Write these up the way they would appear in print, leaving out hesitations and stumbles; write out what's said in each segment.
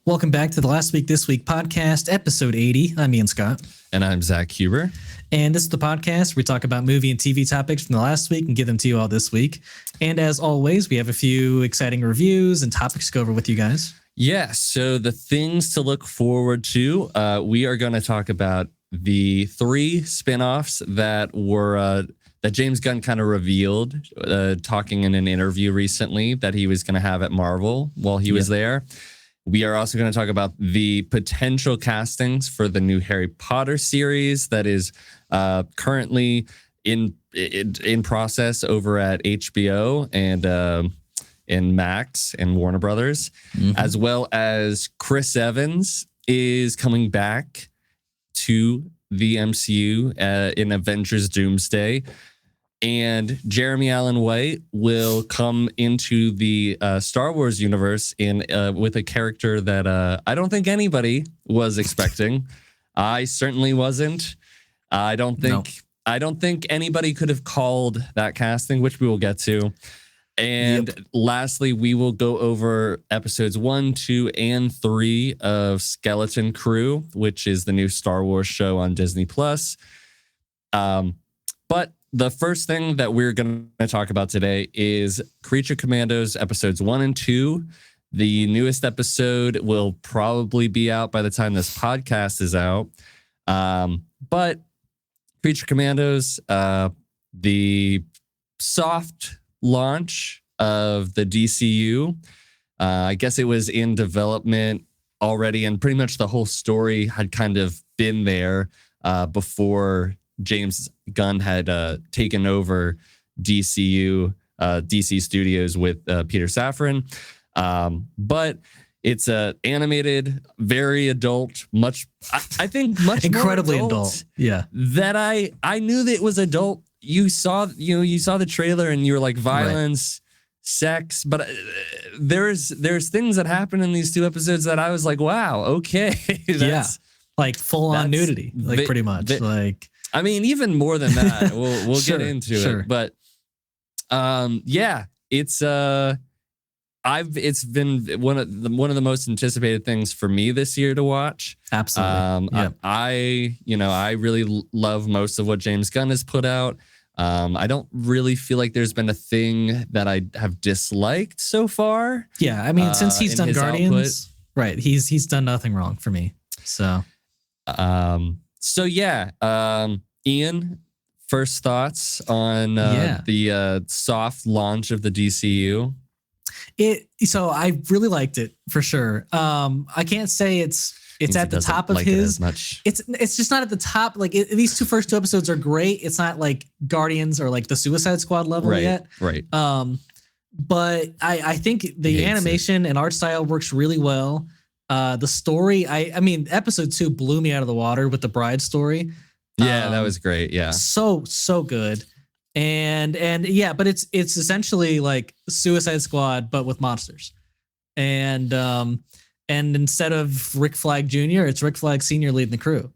Welcome back to the Last Week This Week podcast, episode 80. I'm Ian Scott. And I'm Zack Huber. And this is the podcast where we talk about movie and TV topics from the last week and give them to you all this week. And as always, we have a few exciting reviews and topics to go over with you guys. Yeah, so the things to look forward to, we are going to talk about the 3 spinoffs that were that James Gunn kind of revealed, talking in an interview recently that he was going to have at Marvel while he was there. We are also going to talk about the potential castings for the new Harry Potter series that is currently in process over at HBO and in Max and Warner Brothers, as well as Chris Evans is coming back to the MCU in Avengers Doomsday. And Jeremy Allen White will come into the Star Wars universe with a character that I don't think anybody was expecting. I certainly wasn't. I don't think anybody could have called that casting, which we will get to. And lastly, we will go over episodes 1, 2, and 3 of Skeleton Crew, which is the new Star Wars show on Disney Plus. But the first thing that we're going to talk about today is Creature Commandos episodes 1 and 2. The newest episode will probably be out by the time this podcast is out. But Creature Commandos, the soft launch of the DCU, I guess it was in development already, and pretty much the whole story had kind of been there before James Gunn had taken over DC Studios with Peter Safran. But it's animated, very adult, I think much incredibly more adult. Yeah. That I knew that it was adult. You saw the trailer and you were like violence, sex, but there's things that happen in these 2 episodes that I was like, wow, okay. Like full on nudity, like pretty much. Like, I mean, even more than that. We'll get into it, but it's been one of the most anticipated things for me this year to watch. Absolutely. I really love most of what James Gunn has put out. I don't really feel like there's been a thing that I have disliked so far. Yeah, I mean, since he's done Guardians, right? He's done nothing wrong for me. So, Ian, first thoughts on the soft launch of the DCU. So I really liked it for sure. I can't say it's at the top of his. It's just not at the top. Like these first two episodes are great. It's not like Guardians or like the Suicide Squad level yet. Right. But I think the animation and art style works really well. The story, I mean, episode 2 blew me out of the water with the bride story. Yeah, that was great. Yeah. So good. And yeah, but it's essentially like Suicide Squad, but with monsters. And instead of Rick Flag Jr., it's Rick Flag Sr. leading the crew.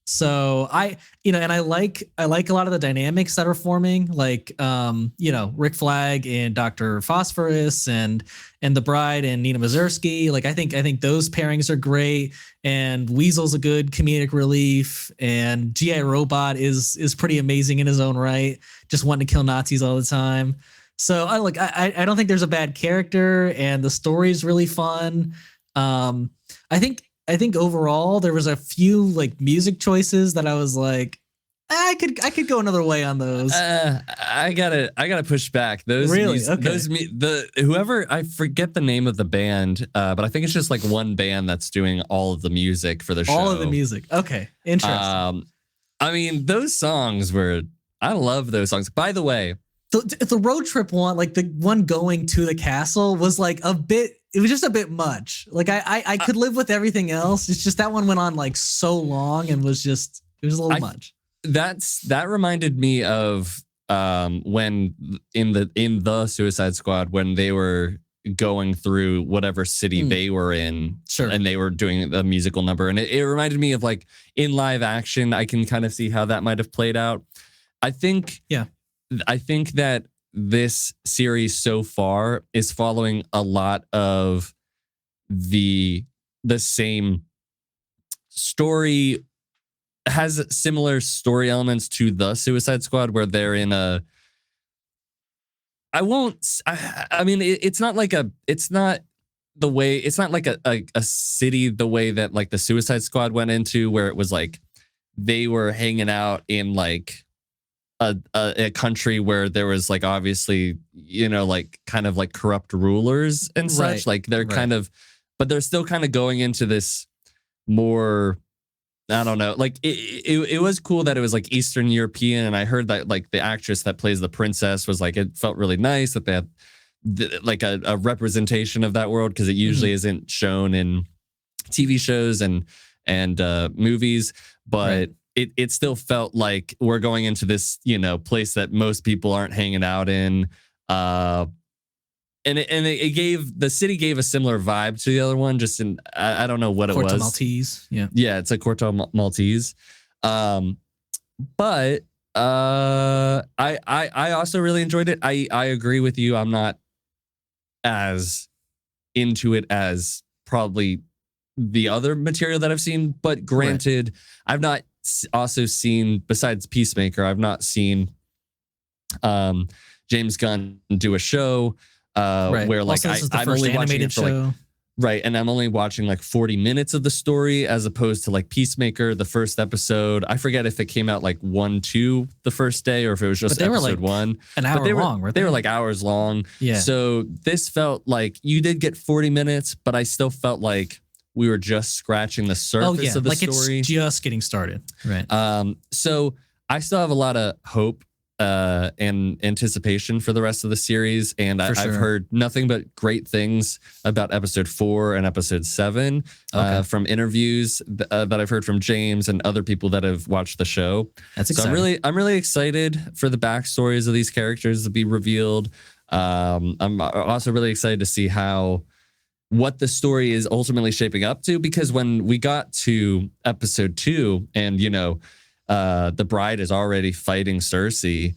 So I like a lot of the dynamics that are forming, like Rick Flag and Dr. Phosphorus and the bride and Nina Mazursky. Like I think those pairings are great, and Weasel's a good comedic relief, and G.I. Robot is pretty amazing in his own right, just wanting to kill Nazis all the time. So I don't think there's a bad character, and the story's really fun. I think overall there was a few like music choices that I was like, I could go another way on those. I gotta push back. Those really whoever, I forget the name of the band, but I think it's just like one band that's doing all of the music for the show. All of the music. Okay, interesting. I mean, those songs I love those songs. By the way, the road trip one, like the one going to the castle, was like it was just a bit much. Like I could live with everything else. It's just that one went on like so long and it was a little much. That reminded me of when in the Suicide Squad, when they were going through whatever city they were in, and they were doing a musical number, and it reminded me of like in live action. I can kind of see how that might have played out. I think that this series so far is following a lot of the the same story, has similar story elements to the Suicide Squad, where they're in a, I mean, it's not like it's not like a city the way that like the Suicide Squad went into, where it was like they were hanging out in like a country where there was like obviously, you know, like kind of like corrupt rulers and such. Right. Like they're kind of, but they're still kind of going into this more, I don't know, like it was cool that it was like Eastern European. And I heard that like the actress that plays the princess was like, it felt really nice that they had like a representation of that world, because it usually isn't shown in TV shows and movies, but it still felt like we're going into this, you know, place that most people aren't hanging out in. And it gave, the city gave a similar vibe to the other one, just in, I don't know what it was. Maltese. Yeah. Yeah. It's a Corto Maltese. But I also really enjoyed it. I agree with you. I'm not as into it as probably the other material that I've seen, but granted, I've not also seen, besides Peacemaker, I've not seen James Gunn do a show where like also, I'm only watching it for like, and I'm only watching like 40 minutes of the story, as opposed to like Peacemaker, the first episode. I forget if it came out like 1-2 the first day, or if it was just episode like 1. An hour long, they were like hours long. Yeah. So this felt like you did get 40 minutes, but I still felt like we were just scratching the surface of the story. It's just getting started. Right. So I still have a lot of hope and anticipation for the rest of the series, and I've heard nothing but great things about episode 4 and episode 7 from interviews that I've heard from James and other people that have watched the show. That's exciting. So I'm really excited for the backstories of these characters to be revealed. I'm also really excited to see what the story is ultimately shaping up to, because when we got to episode 2 and, you know, the bride is already fighting Cersei,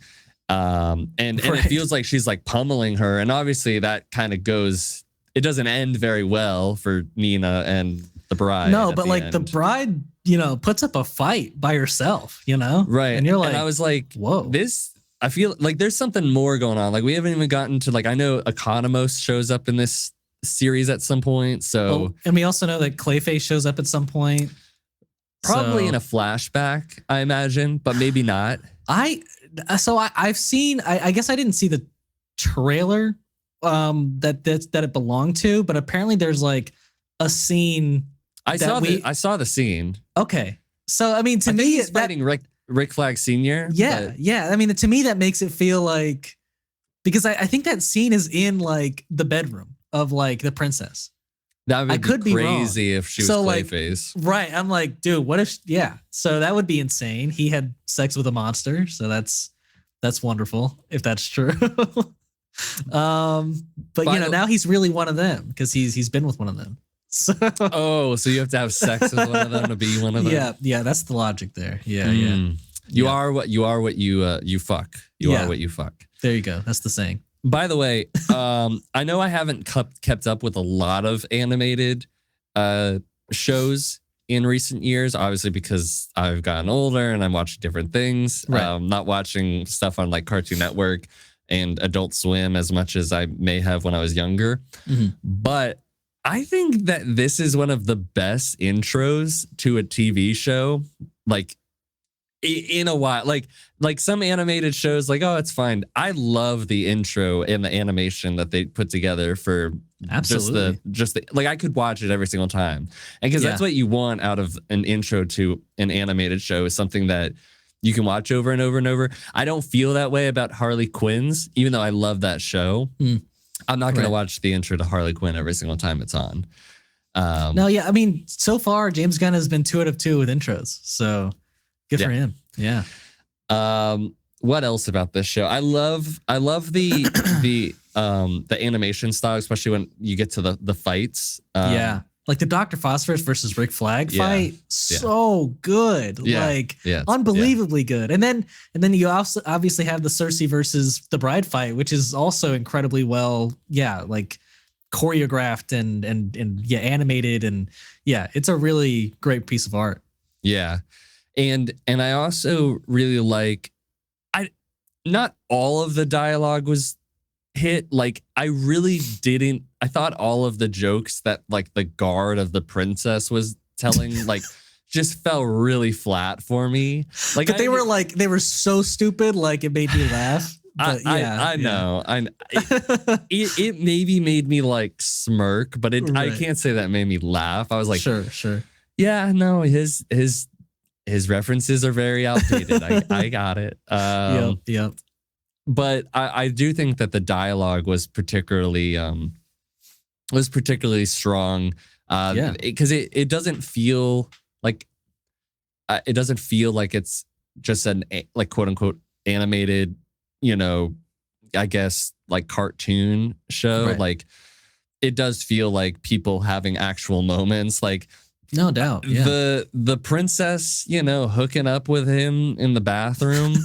and it feels like she's like pummeling her, and obviously that kind of goes, it doesn't end very well for Nina and the bride. No, but like the bride, you know, puts up a fight by herself, you know? Right. And you're like, and I was like, whoa, I feel like there's something more going on. Like we haven't even gotten to, like, I know Economos shows up in this series at some point. So, and we also know that Clayface shows up at some point. Probably in a flashback, I imagine, but maybe not. I've seen, I guess I didn't see the trailer that it belonged to, but apparently there's like a scene. I saw the scene. Okay. So I mean, to me, he's fighting Rick Flag Sr. Yeah, yeah. I mean, to me, that makes it feel like, because I think that scene is in like the bedroom of like the princess. That would be crazy if she was Clayface. Like, right. I'm like, dude, what if, so that would be insane. He had sex with a monster. So that's wonderful if that's true. But you know, now he's really one of them because he's been with one of them. So so you have to have sex with one of them to be one of them. Yeah, that's the logic there. Yeah. You are what you fuck. You are what you fuck. There you go. That's the saying. By the way, I know I haven't kept up with a lot of animated shows in recent years, obviously because I've gotten older and I'm watching different things. Right. Not watching stuff on like Cartoon Network and Adult Swim as much as I may have when I was younger. Mm-hmm. But I think that this is one of the best intros to a TV show, like in a while. Like some animated shows, like, oh, it's fine. I love the intro and the animation that they put together for just the like, I could watch it every single time. And because that's what you want out of an intro to an animated show, is something that you can watch over and over and over. I don't feel that way about Harley Quinn's, even though I love that show. I'm not going to watch the intro to Harley Quinn every single time it's on. No, yeah. I mean, so far, James Gunn has been 2 out of 2 with intros. So good for him. Yeah. What else about this show? I love the animation style, especially when you get to the fights. Like the Dr. Phosphorus versus Rick Flag fight, so good, unbelievably good. And then you also obviously have the Cersei versus the Bride fight, which is also incredibly well, like choreographed and yeah, animated, and yeah, it's a really great piece of art. Yeah. And I also really like, not all of the dialogue was hit. Like, I really didn't, I thought all of the jokes that like the guard of the princess was telling, like, just fell really flat for me. Like, but they were so stupid, like it made me laugh. But I know. It maybe made me like smirk, but I can't say that made me laugh. I was like, sure. Yeah, no, his references are very outdated. I got it. Yep. But I do think that the dialogue was particularly strong. Because it doesn't feel like it's just an like quote unquote animated, I guess like cartoon show. Right. Like, it does feel like people having actual moments. Like, no doubt. Yeah. The princess, hooking up with him in the bathroom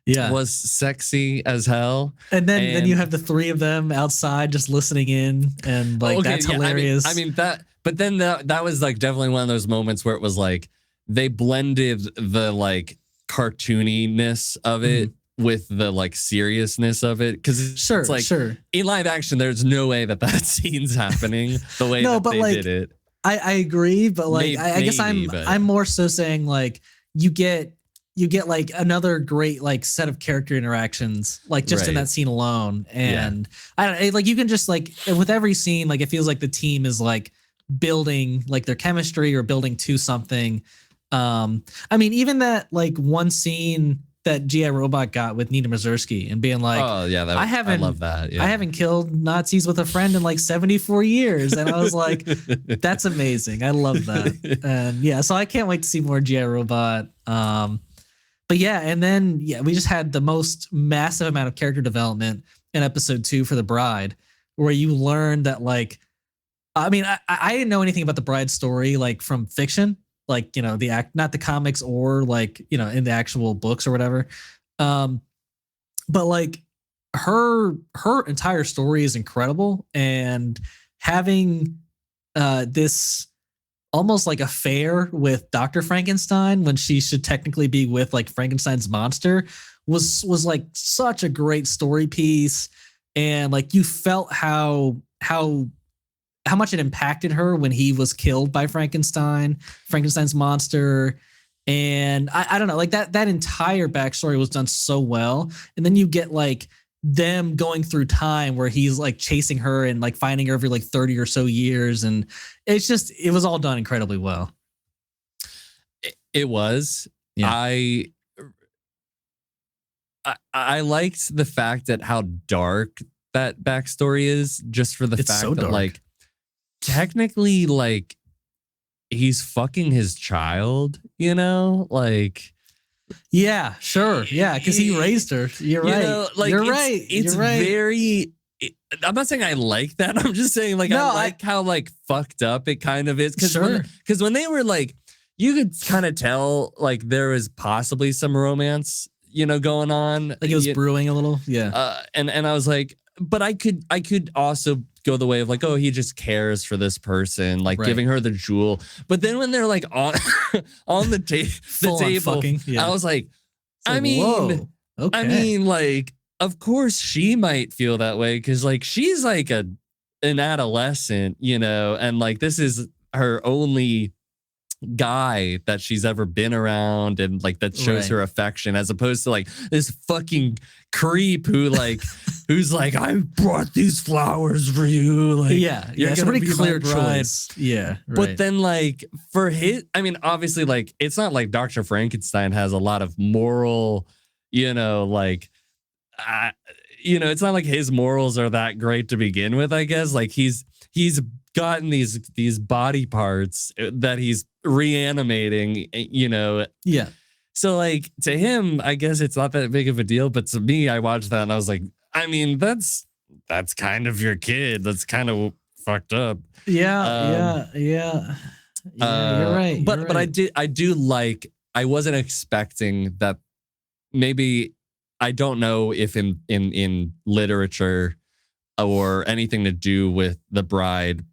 was sexy as hell. And then you have the three of them outside just listening in, and like that's hilarious. I mean that, but then that was like definitely one of those moments where it was like they blended the like cartooniness of it with the like seriousness of it, because it's like in live action there's no way that scene's happening the way that they did it. I agree, but like I guess I'm more so saying like you get like another great like set of character interactions like just in that scene alone, and I don't like you can just like with every scene like it feels like the team is like building like their chemistry or building to something. I mean even that like one scene that G.I. Robot got with Nina Mazursky and being like, oh yeah, I love that. Yeah. I haven't killed Nazis with a friend in like 74 years. And I was like, that's amazing. I love that. And yeah, so I can't wait to see more G.I. Robot. But yeah, and then we just had the most massive amount of character development in episode 2 for the Bride, where you learn that like, I mean, I didn't know anything about the Bride story like from fiction. Like, not the comics or like, in the actual books or whatever. But like her entire story is incredible, and having this almost like affair with Dr. Frankenstein when she should technically be with like Frankenstein's monster was like such a great story piece. And like you felt how much it impacted her when he was killed by Frankenstein's monster. And I don't know, like that entire backstory was done so well. And then you get like them going through time where he's like chasing her and like finding her every like 30 or so years. And it was all done incredibly well. It was. Yeah. I liked the fact that how dark that backstory is, just for the fact that dark. Like, technically like he's fucking his child, like yeah, sure, yeah, because he raised her. You're right. You're right. It's very. I'm not saying I like that. I'm just saying like I like how like fucked up it kind of is, because when they were like, you could kind of tell like there was possibly some romance, going on, like it was brewing a little, and I was like, but I could also go the way of like, oh, he just cares for this person, like giving her the jewel. But then when they're like on the table, fucking, I was like, I mean, okay. I mean, like, of course she might feel that way because like she's like an adolescent, and like this is her only guy that she's ever been around, and like that shows her affection, as opposed to like this fucking creep who like who's like, I brought these flowers for you, like it's a pretty clear choice, but then like for his, I mean obviously like it's not like Dr. Frankenstein has a lot of moral, like it's not like his morals are that great to begin with. I guess like he's gotten these body parts that he's reanimating, so like to him I guess it's not that big of a deal, but to me I watched that and I was like, I mean that's kind of your kid, that's kind of fucked up. You're right, but I do like, I wasn't expecting that. Maybe I don't know if in literature or anything to do with the bride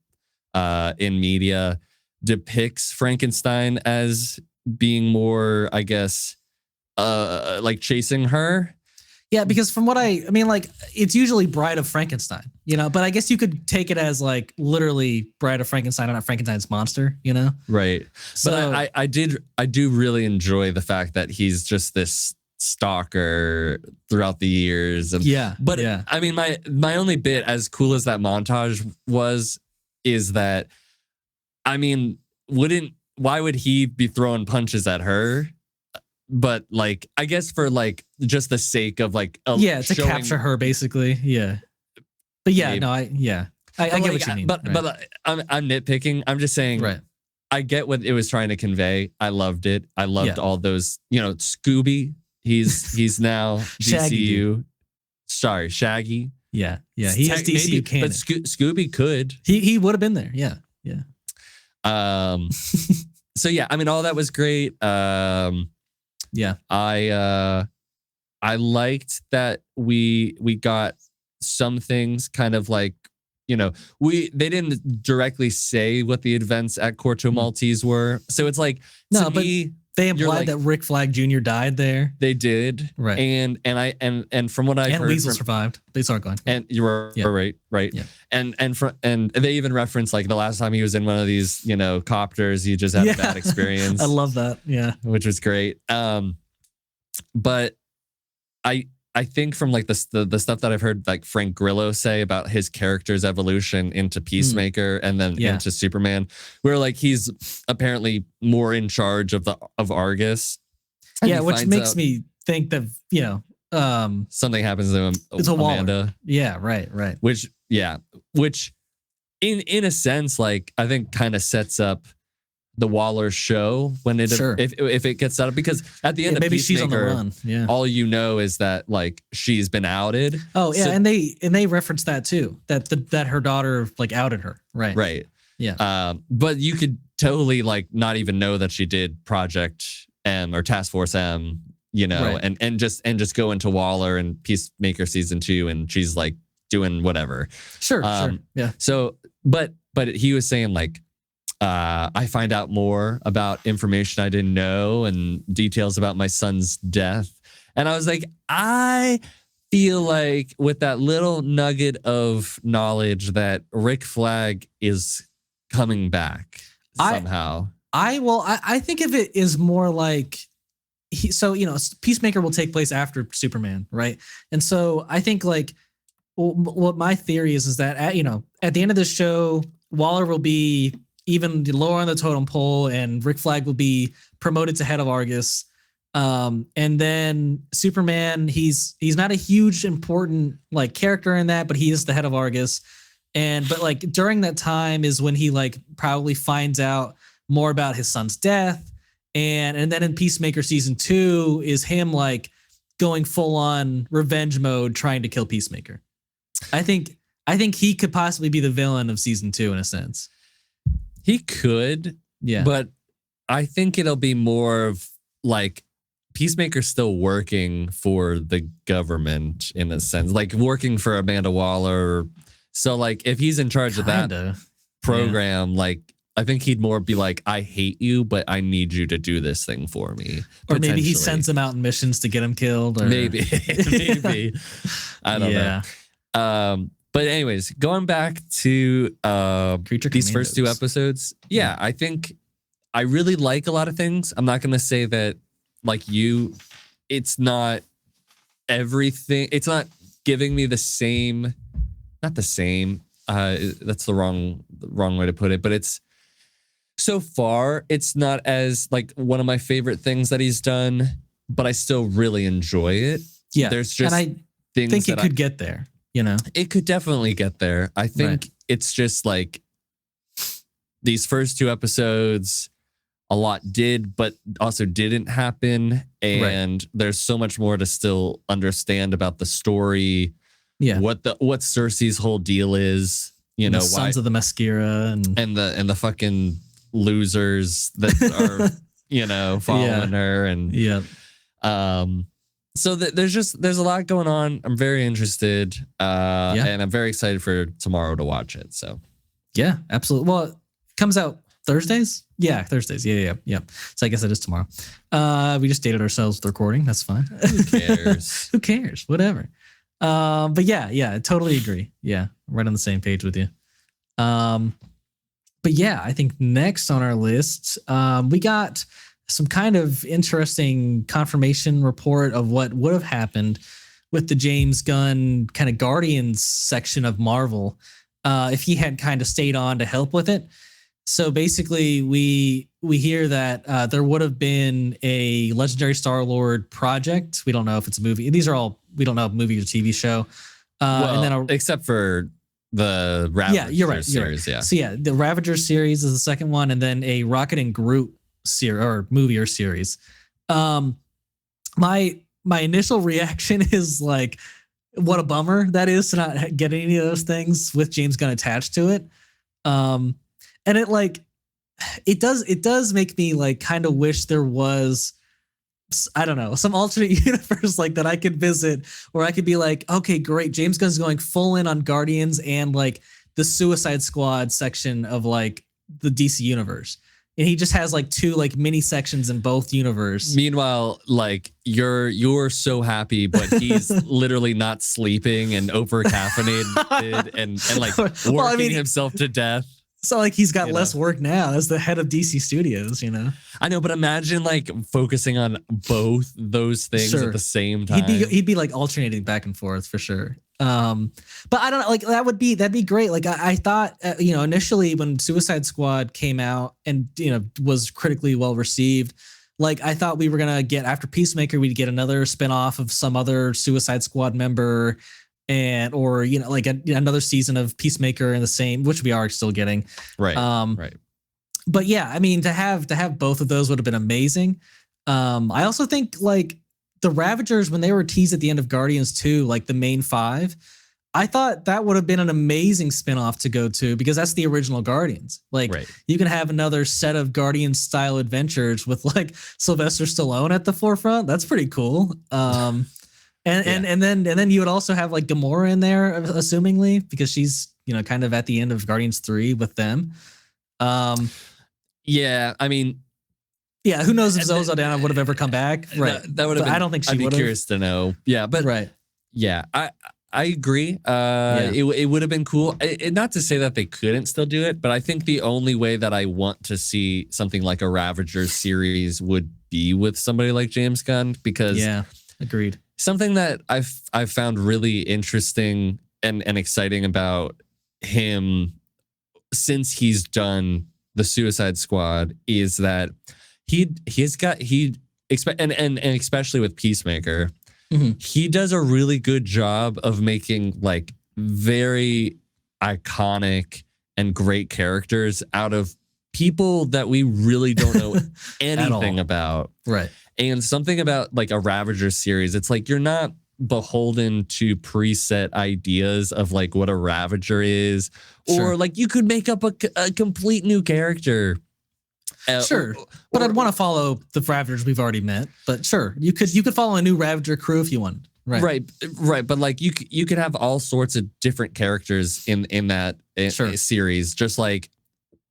in media depicts Frankenstein as being more, I guess, like chasing her. Yeah, because from what I mean, like it's usually Bride of Frankenstein, but I guess you could take it as like literally Bride of Frankenstein, not Frankenstein's monster, Right. So, but I do really enjoy the fact that he's just this stalker throughout the years. And, but I mean, my only bit, as cool as that montage was, is that, I mean, why would he be throwing punches at her? But like, I guess for like just the sake of like, to capture her basically. Yeah. But yeah, maybe. no, I get what you mean. But I'm nitpicking. I'm just saying, right. I get what it was trying to convey. I loved it. I loved all those, Scooby. He's now DCU. Sorry, Shaggy. Yeah. He is DCU canon. But Scooby could. He would have been there. Yeah. So yeah, I mean, all that was great. Yeah. I liked that we got some things kind of like, they didn't directly say what the events at Corto Maltese were. So it's like, to me, they implied that Rick Flag Jr. died there. They did. Right. And from what I heard, Weasel survived. They started going. And you were right. Yeah. And they even referenced like the last time he was in one of these, copters, he just had a bad experience. I love that. Yeah. Which was great. But I think from like the stuff that I've heard like Frank Grillo say about his character's evolution into Peacemaker and then into Superman, where like he's apparently more in charge of Argus. Yeah, which makes me think that something happens to him. It's Amanda. Waller. Yeah, right. Which in a sense, like I think kind of sets up the Waller show when it if it gets set up, because at the end of maybe Peacemaker, she's on the run. Yeah. All is that like she's been outed. Oh yeah, so, and they reference that too, that her daughter like outed her. Right. Yeah. But you could totally like not even know that she did Project M or Task Force M, and just go into Waller and Peacemaker season 2 and she's like doing whatever. Sure. Yeah. So but he was saying like, I find out more about information I didn't know and details about my son's death. And I was like, I feel like with that little nugget of knowledge that Rick Flag is coming back somehow. I think of it is more like Peacemaker will take place after Superman, right? And so I think like what my theory is that at the end of the show, Waller will be even lower on the totem pole, and Rick Flag will be promoted to head of Argus. And then Superman, he's not a huge important like character in that, but he is the head of Argus. But like during that time is when he like probably finds out more about his son's death. And then in Peacemaker season 2 is him like going full on revenge mode, trying to kill Peacemaker. I think he could possibly be the villain of season 2 in a sense. He could, but I think it'll be more of like Peacemaker's still working for the government in a sense, like working for Amanda Waller. So like if he's in charge of that program, like I think he'd more be like, I hate you, but I need you to do this thing for me. Or maybe he sends him out in missions to get him killed. Or maybe. I don't know. But anyways, going back to these first 2 episodes, I think I really like a lot of things. I'm not going to say that, like it's not everything. It's not giving me the same, not the same. That's the wrong way to put it. But it's so far, it's not as like one of my favorite things that he's done. But I still really enjoy it. Yeah, there's just and I think it could get there. It could definitely get there. I think it's just like these first 2 episodes, a lot did, but also didn't happen. And there's so much more to still understand about the story. Yeah. What Cersei's whole deal is, the Sons of the Mascara and the fucking losers that are, following her. And So there's a lot going on. I'm very interested, and I'm very excited for tomorrow to watch it. So yeah, absolutely. Well, it comes out Thursdays. Yeah, Thursdays. Yeah. So I guess it is tomorrow. We just dated ourselves with the recording. That's fine. who cares? Who cares? Whatever. But yeah, I totally agree. Yeah, I'm right on the same page with you. But yeah, I think next on our list, we got some kind of interesting confirmation report of what would have happened with the James Gunn kind of Guardians section of Marvel, if he had kind of stayed on to help with it. So basically, we hear that there would have been a Legendary Star-Lord project. We don't know if it's a movie. These are all, we don't know if movie or TV show. And then except for the Ravager series. Yeah. So yeah, the Ravager series is the second one, and then a Rocket and Groot series or movie or series. My initial reaction is like, what a bummer that is to not get any of those things with James Gunn attached to it. And it does make me like kind of wish there was, I don't know, some alternate universe like that I could visit, where I could be like, okay, great, James Gunn's going full in on Guardians and like the Suicide Squad section of like the DC universe. And he just has like two like mini sections in both universe. Meanwhile, like you're so happy, but he's literally not sleeping and over caffeinated and like working himself to death. So like he's got less work now as the head of DC Studios, you know. I know, but imagine like focusing on both those things at the same time. He'd be like alternating back and forth for sure. But I don't know, like that'd be great. Like I thought, initially when Suicide Squad came out and was critically well received, like I thought we were gonna get, after Peacemaker, we'd get another spinoff of some other Suicide Squad member, or another season of Peacemaker in the same, which we are still getting. Right. Right. But yeah, I mean, to have both of those would have been amazing. I also think like the Ravagers, when they were teased at the end of Guardians 2, like the main five, I thought that would have been an amazing spinoff to go to, because that's the original Guardians. Like you can have another set of Guardians style adventures with like Sylvester Stallone at the forefront. That's pretty cool. And then you would also have like Gamora in there, assumingly, because she's kind of at the end of Guardians 3 with them. Yeah, I mean, yeah, who knows if Zoe Saldana would have ever come back? Right, that would have. I don't think she would. I'd be curious to know. Yeah, but yeah, I agree. It would have been cool. Not to say that they couldn't still do it, but I think the only way that I want to see something like a Ravagers series would be with somebody like James Gunn, because agreed. Something that I've found really interesting and exciting about him since he's done the Suicide Squad is that and especially with Peacemaker, he does a really good job of making like very iconic and great characters out of people that we really don't know anything about. Right. And something about like a Ravager series, it's like you're not beholden to preset ideas of like what a Ravager is, or like you could make up a complete new character. But I'd want to follow the Ravagers we've already met. But sure, you could follow a new Ravager crew if you want. Right. But like you could have all sorts of different characters in that series, just like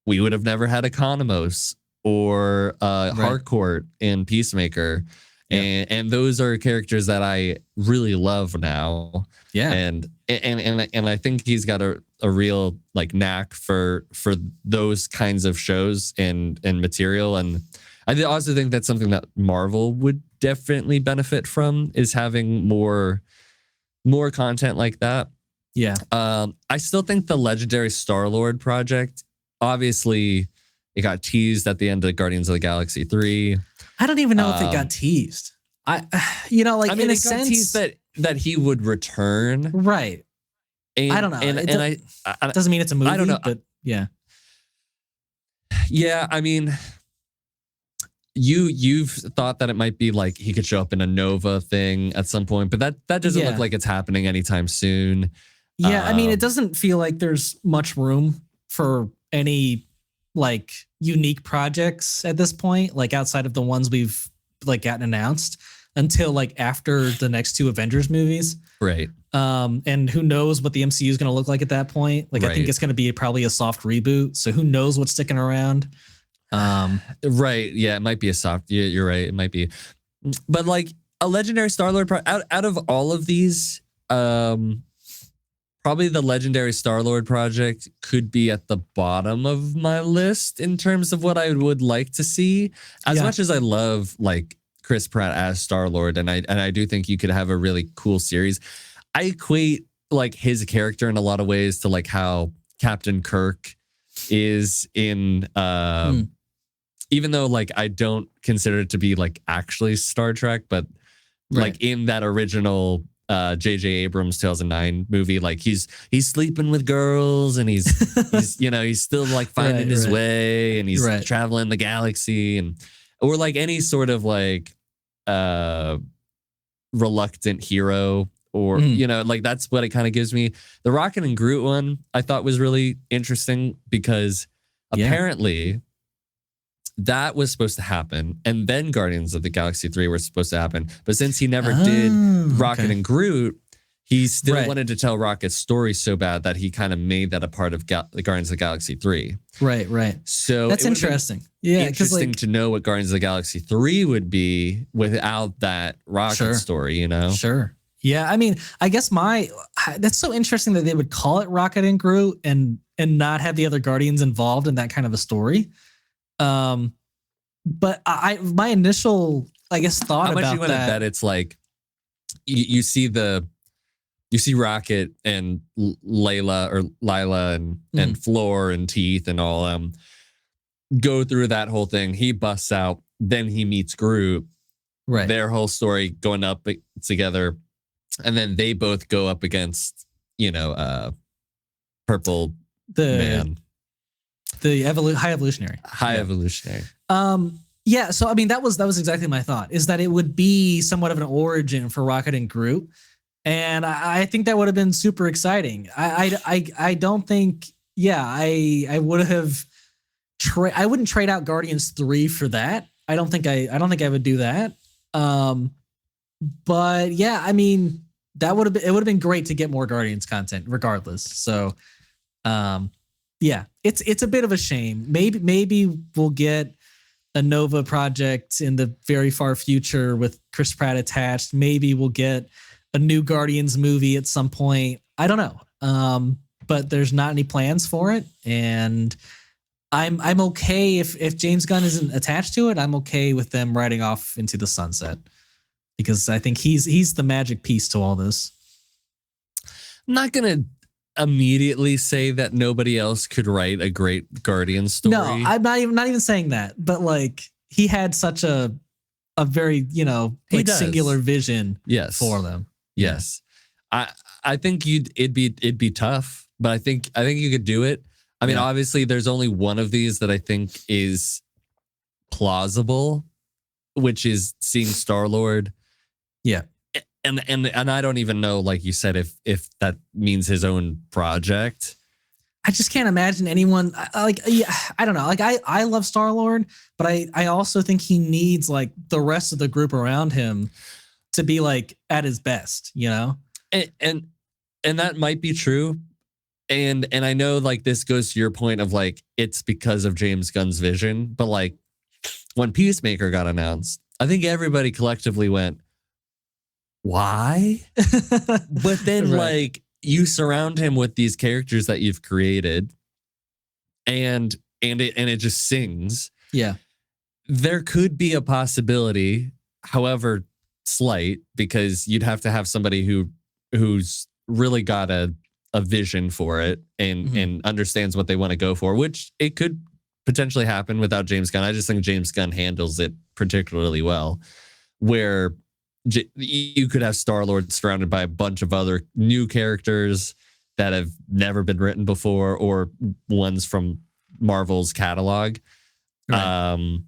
we would have never had a Economos or Harcourt in Peacemaker. And those are characters that I really love now. Yeah. And I think he's got a real like knack for those kinds of shows and material. And I also think that's something that Marvel would definitely benefit from, is having more content like that. Yeah. I still think the Legendary Star-Lord project, obviously it got teased at the end of Guardians of the Galaxy 3. I don't even know if it got teased. In a sense, teased that he would return. Right. And, I don't know. It doesn't mean it's a movie. I don't know. But yeah. Yeah, I mean, you've thought that it might be like he could show up in a Nova thing at some point, but that doesn't look like it's happening anytime soon. Yeah, I mean, it doesn't feel like there's much room for any like unique projects at this point, like outside of the ones we've like gotten announced. until like after the next two Avengers movies. Right. And who knows what the MCU is going to look like at that point? Like, I think it's going to be probably a soft reboot. So who knows what's sticking around? Right. Yeah, it might be a soft. Yeah, you're right. It might be. But like a legendary Star-Lord out of all of these, probably the legendary Star-Lord project could be at the bottom of my list in terms of what I would like to see. As much as I love like Chris Pratt as Star-Lord, and I do think you could have a really cool series. I equate like his character in a lot of ways to like how Captain Kirk is in even though like I don't consider it to be like actually Star Trek, but like in that original J.J. Abrams 2009 movie, like he's sleeping with girls and he's he's still like finding his way, and he's traveling the galaxy, and or like any sort of like reluctant hero, or like that's what it kind of gives me. The Rocket and Groot one I thought was really interesting because apparently that was supposed to happen, and then Guardians of the Galaxy 3 were supposed to happen. But since he never did Rocket and Groot, he still wanted to tell Rocket's story so bad that he kind of made that a part of the Guardians of the Galaxy 3. Right. So that's interesting. Yeah, interesting to know what Guardians of the Galaxy 3 would be without that Rocket story, Sure. Yeah, I mean, I guess that's so interesting that they would call it Rocket and Groot and not have the other Guardians involved in that kind of a story. But my initial, I guess, thought about that. How much you want to bet it's like you see Rocket and Lila and Floor and Teeth and all go through that whole thing. He busts out, then he meets Groot. Right. Their whole story going up together, and then they both go up against Purple Man. The high evolutionary. Evolutionary. Yeah. So I mean, that was exactly my thought. Is that it would be somewhat of an origin for Rocket and Groot, and I think that would have been super exciting. I don't think. Yeah, I would have. I wouldn't trade out Guardians 3 for that. I don't think I would do that. But yeah, I mean, it would have been great to get more Guardians content, regardless. So, yeah, it's a bit of a shame. Maybe we'll get a Nova project in the very far future with Chris Pratt attached. Maybe we'll get a new Guardians movie at some point. I don't know. But there's not any plans for it, and I'm okay if James Gunn isn't attached to it. I'm okay with them riding off into the sunset, because I think he's the magic piece to all this. I'm not gonna immediately say that nobody else could write a great Guardian story. No, I'm not even saying that. But like, he had such a very singular vision. For them. Yes, I think it'd be tough, but I think you could do it. I mean, obviously, there's only one of these that I think is plausible, which is seeing Star-Lord. Yeah. And I don't even know, like you said, if that means his own project. I just can't imagine anyone I don't know. Like I love Star-Lord, but I also think he needs like the rest of the group around him to be like at his best, And that might be true. And I know like this goes to your point of like it's because of James Gunn's vision, but like when Peacemaker got announced, I think everybody collectively went, why? But then like you surround him with these characters that you've created, and it just sings. Yeah. There could be a possibility, however slight, because you'd have to have somebody who's really got a vision for it and understands what they want to go for, which it could potentially happen without James Gunn. I just think James Gunn handles it particularly well, where you could have Star-Lord surrounded by a bunch of other new characters that have never been written before, or ones from Marvel's catalog. Right.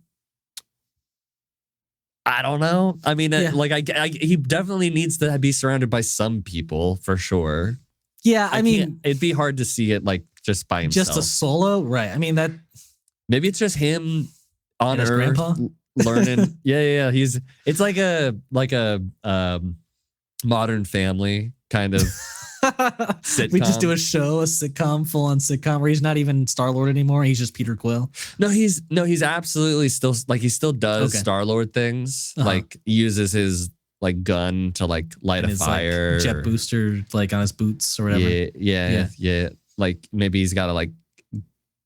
I don't know. I mean, he definitely needs to be surrounded by some people for sure. Yeah, I mean, it'd be hard to see it like just by himself. Just a solo, right? I mean, that maybe it's just him on Earth, learning. Yeah. It's like a Modern Family kind of sitcom. We just do a sitcom, full on sitcom, where he's not even Star-Lord anymore. He's just Peter Quill. No, he's absolutely still, like, he still does Star-Lord things, like uses his like gun to like light a fire, like, jet booster like on his boots or whatever. Yeah. Like maybe he's got to like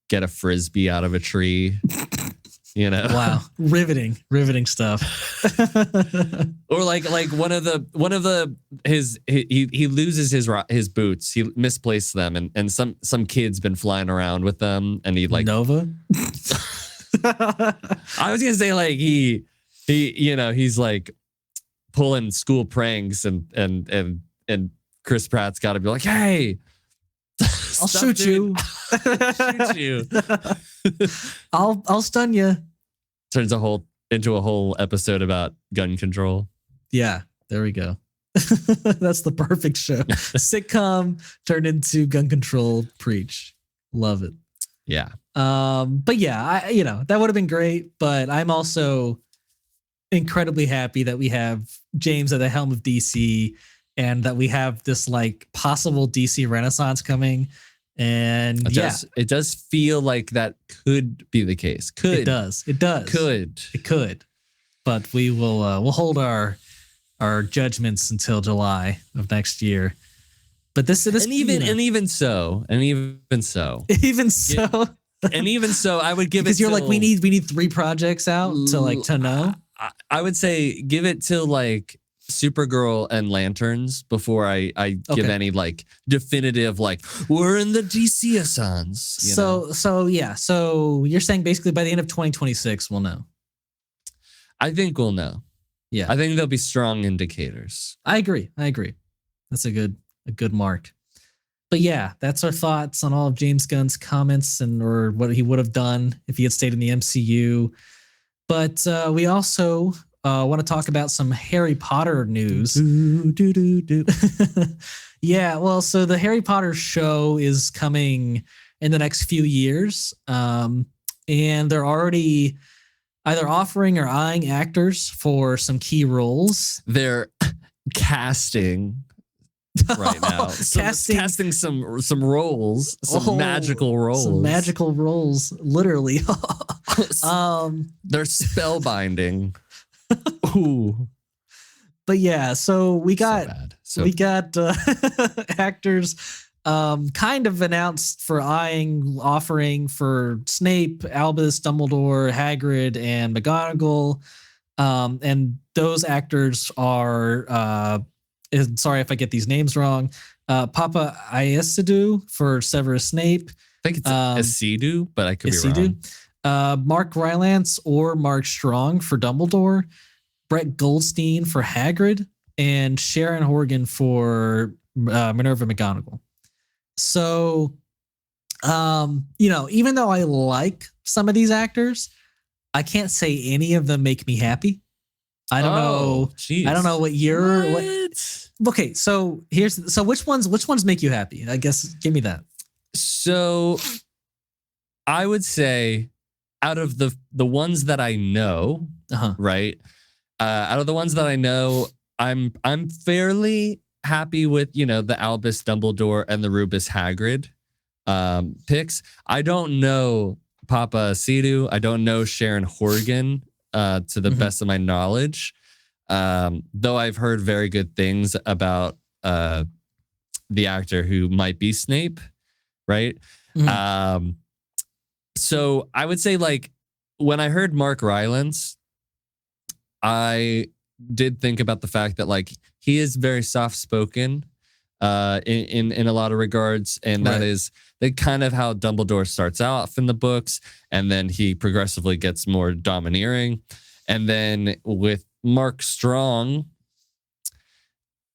get a frisbee out of a tree. You know, wow, riveting stuff. Or like one of the he loses his boots. He misplaced them, and some kid's been flying around with them, and he like Nova. I was gonna say like he he's like pulling school pranks, and Chris Pratt's got to be like, hey, I'll shoot you. Shoot you. I'll stun you. Turns into a whole episode about gun control. Yeah, there we go. That's the perfect show. Sitcom turned into gun control. Preach. Love it. Yeah. But yeah, that would have been great. But I'm also incredibly happy that we have James at the helm of DC, and that we have this like possible DC Renaissance coming. And it does feel like that could be the case. It does. It could. But we will we'll hold our judgments until July of next year. But this even so, I would give because it you're like we need 3 projects out to know. I would say give it till like Supergirl and Lanterns before I give any like definitive like we're in the DC-assance. So you're saying basically by the end of 2026 we'll know. I think we'll know. Yeah. I think there'll be strong indicators. I agree. That's a good mark. But yeah, that's our thoughts on all of James Gunn's comments or what he would have done if he had stayed in the MCU. But we also want to talk about some Harry Potter news. Yeah, well, so the Harry Potter show is coming in the next few years. And they're already either offering or eyeing actors for some key roles. They're casting right now. Casting some roles, magical roles. Some magical roles, literally. They're spellbinding. Ooh. But yeah, so we got actors kind of announced for offering for Snape, Albus, Dumbledore, Hagrid, and McGonagall. And those actors are sorry if I get these names wrong. Papa Isidou for Severus Snape. I think it's Isidou, but I could be wrong. Mark Rylance or Mark Strong for Dumbledore. Brett Goldstein for Hagrid, and Sharon Horgan for Minerva McGonagall. So, even though I like some of these actors, I can't say any of them make me happy. I don't know. Geez. I don't know what you're. What? Okay, so which ones make you happy? I guess give me that. So, I would say, out of the ones that I know, right. Out of the ones that I know, I'm fairly happy with the Albus Dumbledore and the Rubus Hagrid picks. I don't know Papa Isidou. I don't know Sharon Horgan to the best of my knowledge. Though I've heard very good things about the actor who might be Snape, right? So I would say like when I heard Mark Rylance, I did think about the fact that like he is very soft spoken in a lot of regards, and that is kind of how Dumbledore starts off in the books, and then he progressively gets more domineering, and then with Mark Strong,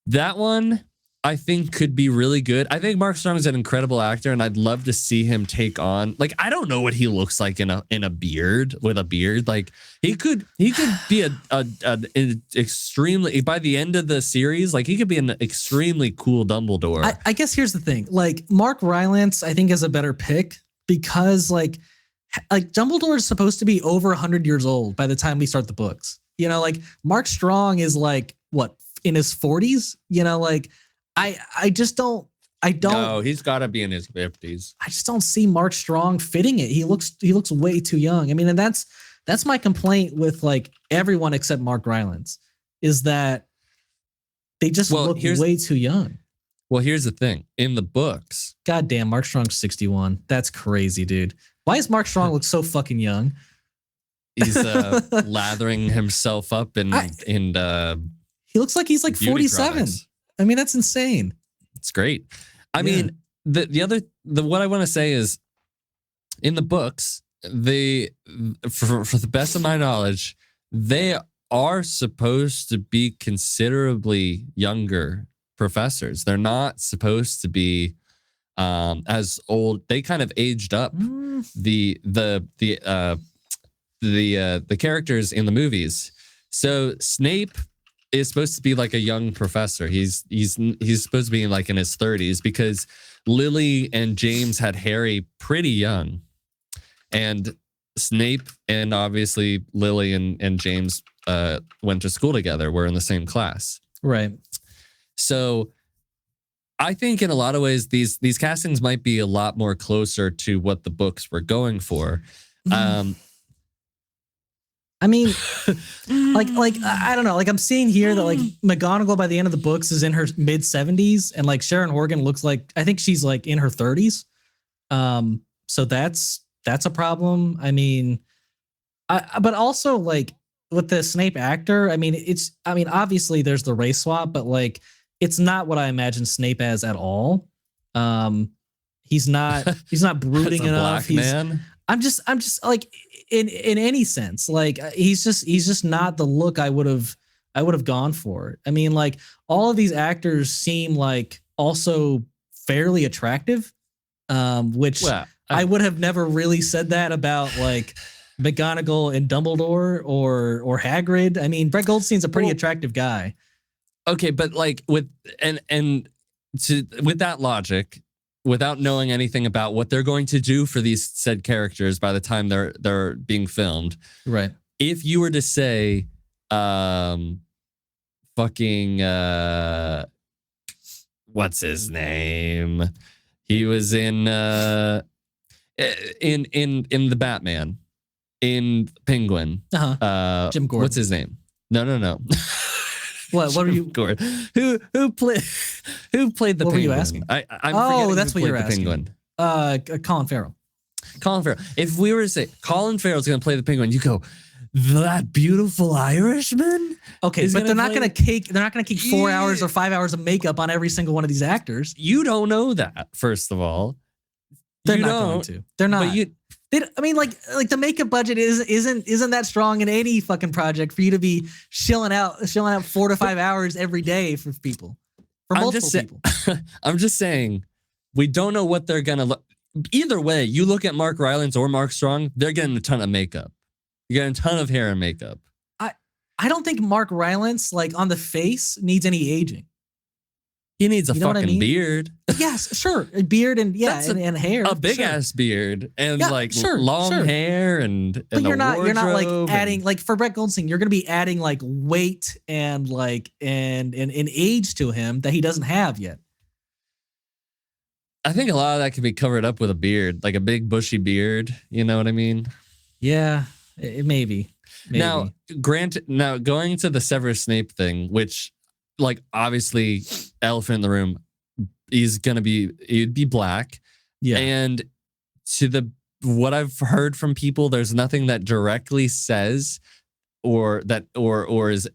that one I think could be really good. I think Mark Strong is an incredible actor, and I'd love to see him take on. Like, I don't know what he looks like in a beard with a beard. Like he could be an extremely, by the end of the series, like he could be an extremely cool Dumbledore. I guess here's the thing. Like Mark Rylance, I think is a better pick because like like Dumbledore is supposed to be over 100 years old by the time we start the books. You know, like Mark Strong is like what, in his 40s? You know, like I just don't. No, he's got to be in his 50s. I just don't see Mark Strong fitting it. He looks way too young. I mean, and that's my complaint with like everyone except Mark Rylance, is that they just look way too young. Well, here's the thing. In the books, goddamn, Mark Strong's 61. That's crazy, dude. Why does Mark Strong look so fucking young? He's lathering himself up in he looks like he's like 47. Products. I mean, that's insane. It's great. I mean, the what I want to say is, in the books, for the best of my knowledge, they are supposed to be considerably younger professors. They're not supposed to be as old. They kind of aged up the characters in the movies. So Snape is supposed to be like a young professor. He's supposed to be like in his 30s, because Lily and James had Harry pretty young, and Snape and obviously Lily and James went to school together. Were in the same class, right? So I think in a lot of ways these castings might be a lot more closer to what the books were going for. I mean, like I don't know. Like I'm seeing here that like McGonagall by the end of the books is in her mid 70s, and like Sharon Horgan looks like, I think she's like in her 30s. So that's a problem. I mean, but also like with the Snape actor, I mean, obviously there's the race swap, but like it's not what I imagine Snape as at all. He's not brooding enough. Black man. I'm just like in any sense, like he's just not the look I would have gone for. I mean, like all of these actors seem like also fairly attractive, which I would have never really said that about like McGonagall and Dumbledore or Hagrid. I mean, Brett Goldstein's a pretty attractive guy. Okay, but like with that logic, without knowing anything about what they're going to do for these said characters by the time they're being filmed, right? If you were to say, what's his name? He was in the Batman, in Penguin. Jim Gordon. What's his name? No. What are you? Gordon. Who played the Penguin? What were you asking? I'm that's what you're asking. Penguin. Colin Farrell. Colin Farrell. If we were to say Colin Farrell's going to play the Penguin, you go, that beautiful Irishman. Okay, but they're not going to take 4 hours or 5 hours of makeup on every single one of these actors. You don't know that. First of all, they're not going to. They're not. I mean, like the makeup budget isn't that strong in any fucking project for you to be shilling out 4 to 5 hours every day for people, for multiple people. I'm just saying, we don't know what they're gonna look. Either way, you look at Mark Rylance or Mark Strong, they're getting a ton of makeup. You're getting a ton of hair and makeup. I don't think Mark Rylance, like on the face, needs any aging. He needs a fucking beard. Yes, sure. A beard and and hair. A big ass beard and long hair and but you're not like adding, like for Brett Goldstein, you're gonna be adding like weight and like and age to him that he doesn't have yet. I think a lot of that can be covered up with a beard, like a big bushy beard. You know what I mean? Yeah, maybe. Now, going to the Severus Snape thing, which, like, obviously, elephant in the room, it'd be black. Yeah. And what I've heard from people, there's nothing that directly says or is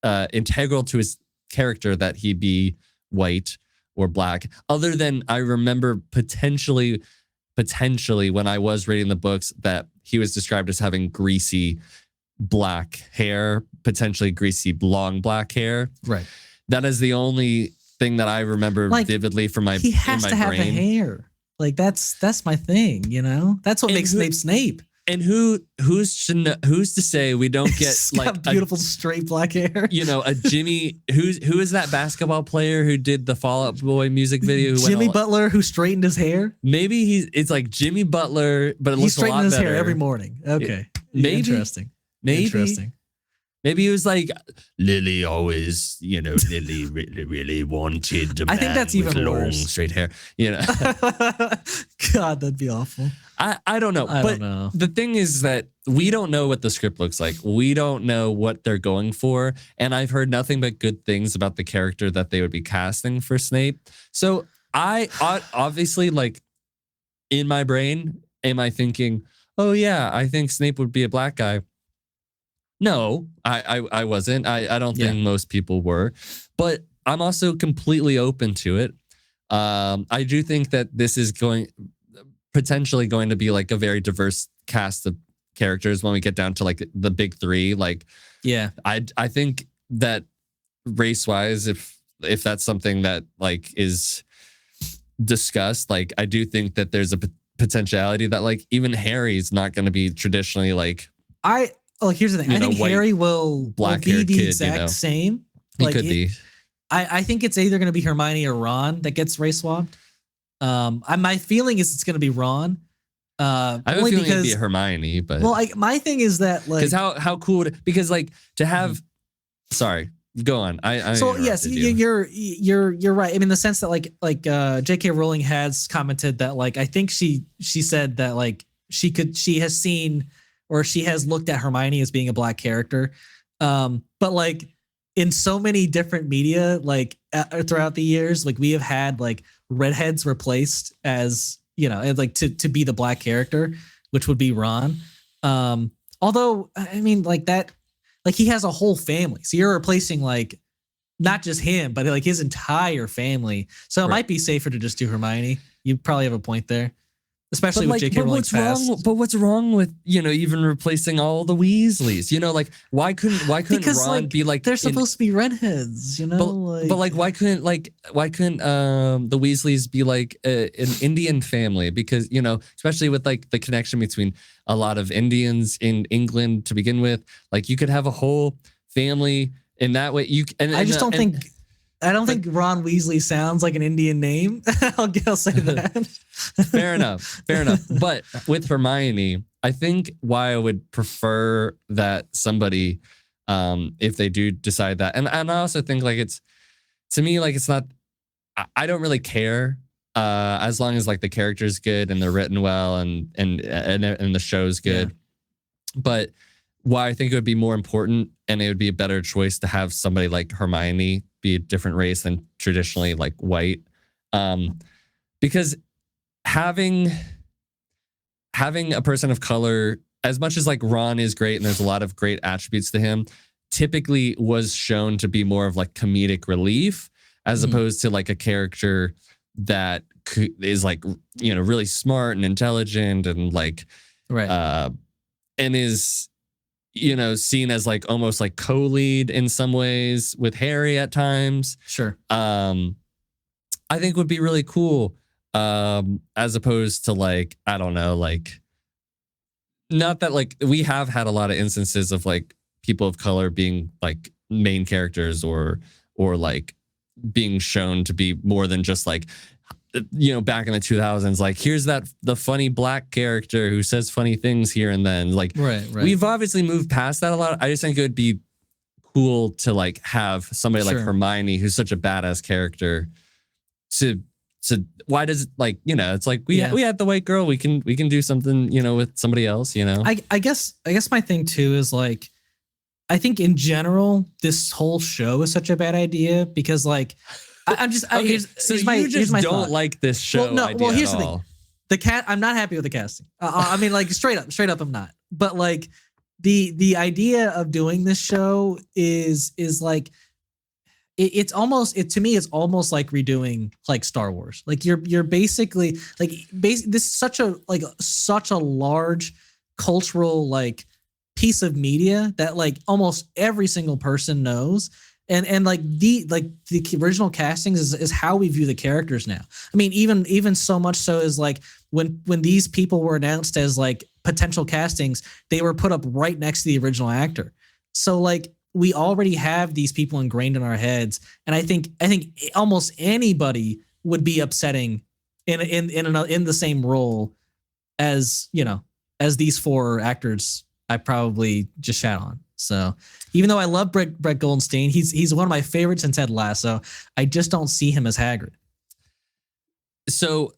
integral to his character that he be white or black, other than I remember potentially when I was reading the books that he was described as having greasy black hair, potentially greasy long black hair. Right. That is the only thing that I remember vividly from my brain. He has to have the hair. Like that's my thing, you know? That's what makes Snape Snape. And who's to say we don't get He's like got beautiful straight black hair? a Jimmy who is that basketball player who did the Fall Out Boy music video? Jimmy Butler, who straightened his hair. Maybe it's like Jimmy Butler, but it looks a lot better. He straightened his hair every morning. Okay, maybe interesting. Maybe it was like Lily always, Lily really wanted a man I think that's with even long worse. straight hair. God, that'd be awful. I don't know. I but don't know. The thing is that we don't know what the script looks like. We don't know what they're going for. And I've heard nothing but good things about the character that they would be casting for Snape. So I obviously, like, in my brain, am I thinking, oh yeah, I think Snape would be a black guy? No, I wasn't. I don't think most people were. But I'm also completely open to it. I do think that this is potentially going to be like a very diverse cast of characters when we get down to like the big three. Like, I think that race-wise, if that's something that like is discussed, like I do think that there's a potentiality that like even Harry's not going to be traditionally like. Here's the thing. I think Harry will be the exact same. He could be. I think it's either going to be Hermione or Ron that gets race swapped. My feeling is it's going to be Ron. I have a feeling it'd be Hermione, but my thing is that like, because how cool would it, because like to have. Sorry, go on. Yes, you're right. I mean, the sense that like J.K. Rowling has commented that like I think she said that like she has seen. Or she has looked at Hermione as being a black character. But like in so many different media, like throughout the years, like we have had like redheads replaced as, like to be the black character, which would be Ron. Although, I mean, like that, like he has a whole family. So you're replacing like not just him, but like his entire family. So it might be safer to just do Hermione. You probably have a point there. Especially with J.K. Rowling's past. But what's wrong with, even replacing all the Weasleys? Like why couldn't Ron be like they're supposed to be redheads, But why couldn't the Weasleys be like an Indian family? Because, especially with like the connection between a lot of Indians in England to begin with, like you could have a whole family in that way. I don't think Ron Weasley sounds like an Indian name. I'll say that. Fair enough. But with Hermione, I think why I would prefer that somebody, if they do decide that, and I also think like it's not. I don't really care as long as like the character's good and they're written well and the show's good. Yeah. But why I think it would be more important and it would be a better choice to have somebody like Hermione be a different race than traditionally like white, because having a person of color, as much as like Ron is great and there's a lot of great attributes to him, typically was shown to be more of like comedic relief as opposed to like a character that is like really smart and intelligent and like and is seen as like almost like co-lead in some ways with Harry at times. Sure. I think would be really cool. As opposed to like, I don't know, like not that like we have had a lot of instances of like people of color being like main characters or like being shown to be more than just like, back in the 2000s, like here's the funny black character who says funny things here and then. Like, right. We've obviously moved past that a lot. I just think it would be cool to like have somebody like Hermione, who's such a badass character. To why does it like it's like we had the white girl. We can do something with somebody else. I guess my thing too is like I think in general this whole show is such a bad idea because like. I'm just. Okay, here's my don't thought. Like this show. Here's the thing. The cat. I'm not happy with the casting. I mean, like straight up, I'm not. But like the idea of doing this show is like it's almost to me it's almost like redoing like Star Wars. Like you're basically like this is such a large cultural like piece of media that like almost every single person knows. And like the original castings is how we view the characters now. I mean, even so much so is like when these people were announced as like potential castings, they were put up right next to the original actor. So like we already have these people ingrained in our heads, and I think almost anybody would be upsetting in the same role as, you know, as these four actors I probably just shat on. So even though I love Brett Goldstein, he's one of my favorites in Ted Lasso. I just don't see him as Hagrid. So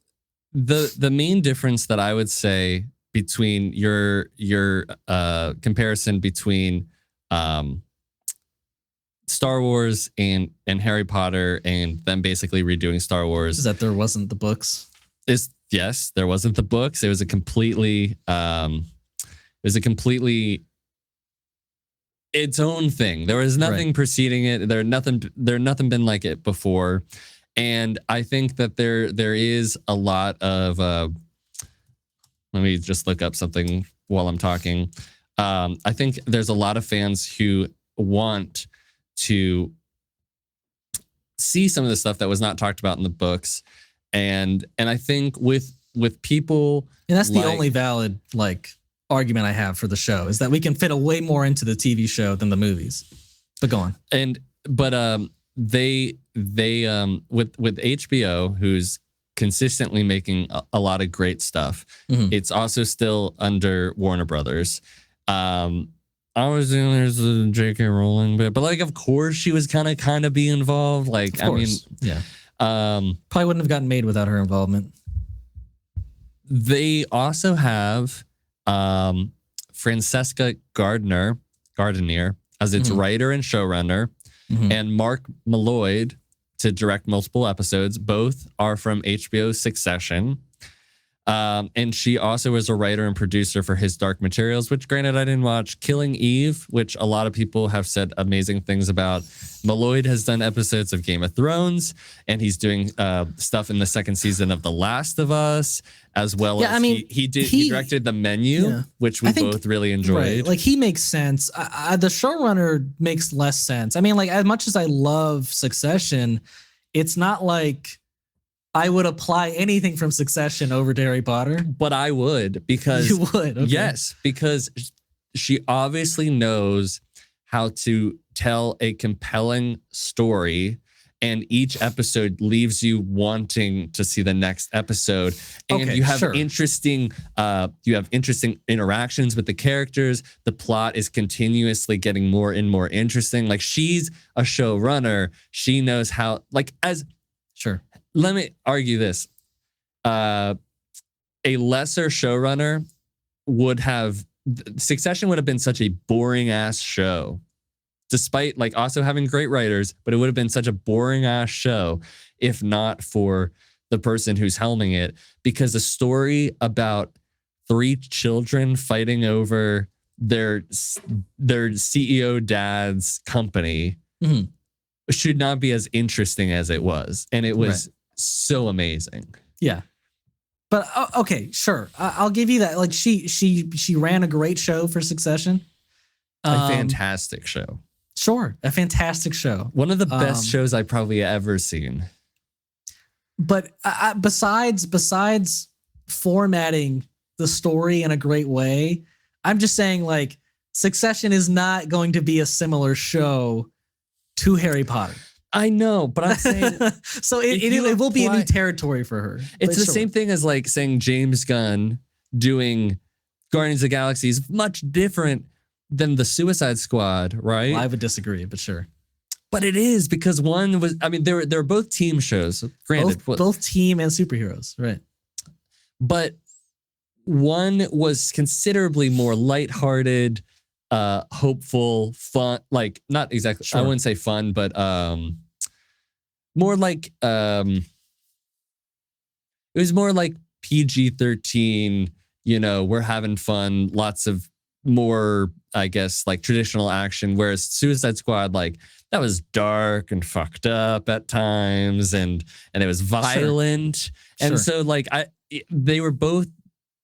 the main difference that I would say between your comparison between Star Wars and Harry Potter and them basically redoing Star Wars is that there wasn't the books. Yes, there wasn't the books. It was a completely its own thing. There was nothing preceding it. There nothing been like it before. And I think that there is a lot of let me just look up something while I'm talking. I think there's a lot of fans who want to see some of the stuff that was not talked about in the books. And I think with people, and that's the only valid like argument I have for the show is that we can fit a way more into the TV show than the movies. But go on. But they with HBO, who's consistently making a lot of great stuff. Mm-hmm. It's also still under Warner Brothers. Obviously, there's the J.K. Rowling bit, but like, of course, she was kind of be involved. Like, I mean, yeah, probably wouldn't have gotten made without her involvement. They also have Francesca Gardner as its writer and showrunner, and Mark Malloy to direct multiple episodes. Both are from HBO's Succession. And she also is a writer and producer for his Dark Materials, which granted I didn't watch. Killing Eve, which a lot of people have said amazing things about. Malloy has done episodes of Game of Thrones, and he's doing stuff in the second season of The Last of Us, as well as he directed The Menu, which we both really enjoyed. Right. Like, he makes sense. The showrunner makes less sense. I mean, like, as much as I love Succession, it's not like I would apply anything from Succession over to Harry Potter. But I would, because... You would? Okay. Yes, because she obviously knows how to tell a compelling story, and each episode leaves you wanting to see the next episode. And you have interesting interactions with the characters. The plot is continuously getting more and more interesting. Like, she's a showrunner. She knows how, like, as... Sure. Let me argue this. A lesser showrunner Succession would have been such a boring ass show, despite like also having great writers, but it would have been such a boring ass show if not for the person who's helming it, because a story about 3 children fighting over their CEO dad's company should not be as interesting as it was. And it was so amazing. Yeah. But okay, sure. I'll give you that. Like, she ran a great show for Succession. A fantastic show. Sure. A fantastic show. One of the best shows I've probably ever seen. But besides formatting the story in a great way, I'm just saying, like, Succession is not going to be a similar show to Harry Potter. I know, but I'm saying... So it will be a new territory for her. It's the same thing as like saying James Gunn doing Guardians of the Galaxy is much different than the Suicide Squad, right? Well, I would disagree, but sure. But it is, because one was... I mean, they were both team shows, granted. Both team and superheroes, right. But one was considerably more lighthearted, hopeful, fun, like, not exactly, I wouldn't say fun, but more like it was more like PG-13, we're having fun, lots of more, I guess, like traditional action, whereas Suicide Squad, like, that was dark and fucked up at times, and it was violent. And so, like, they were both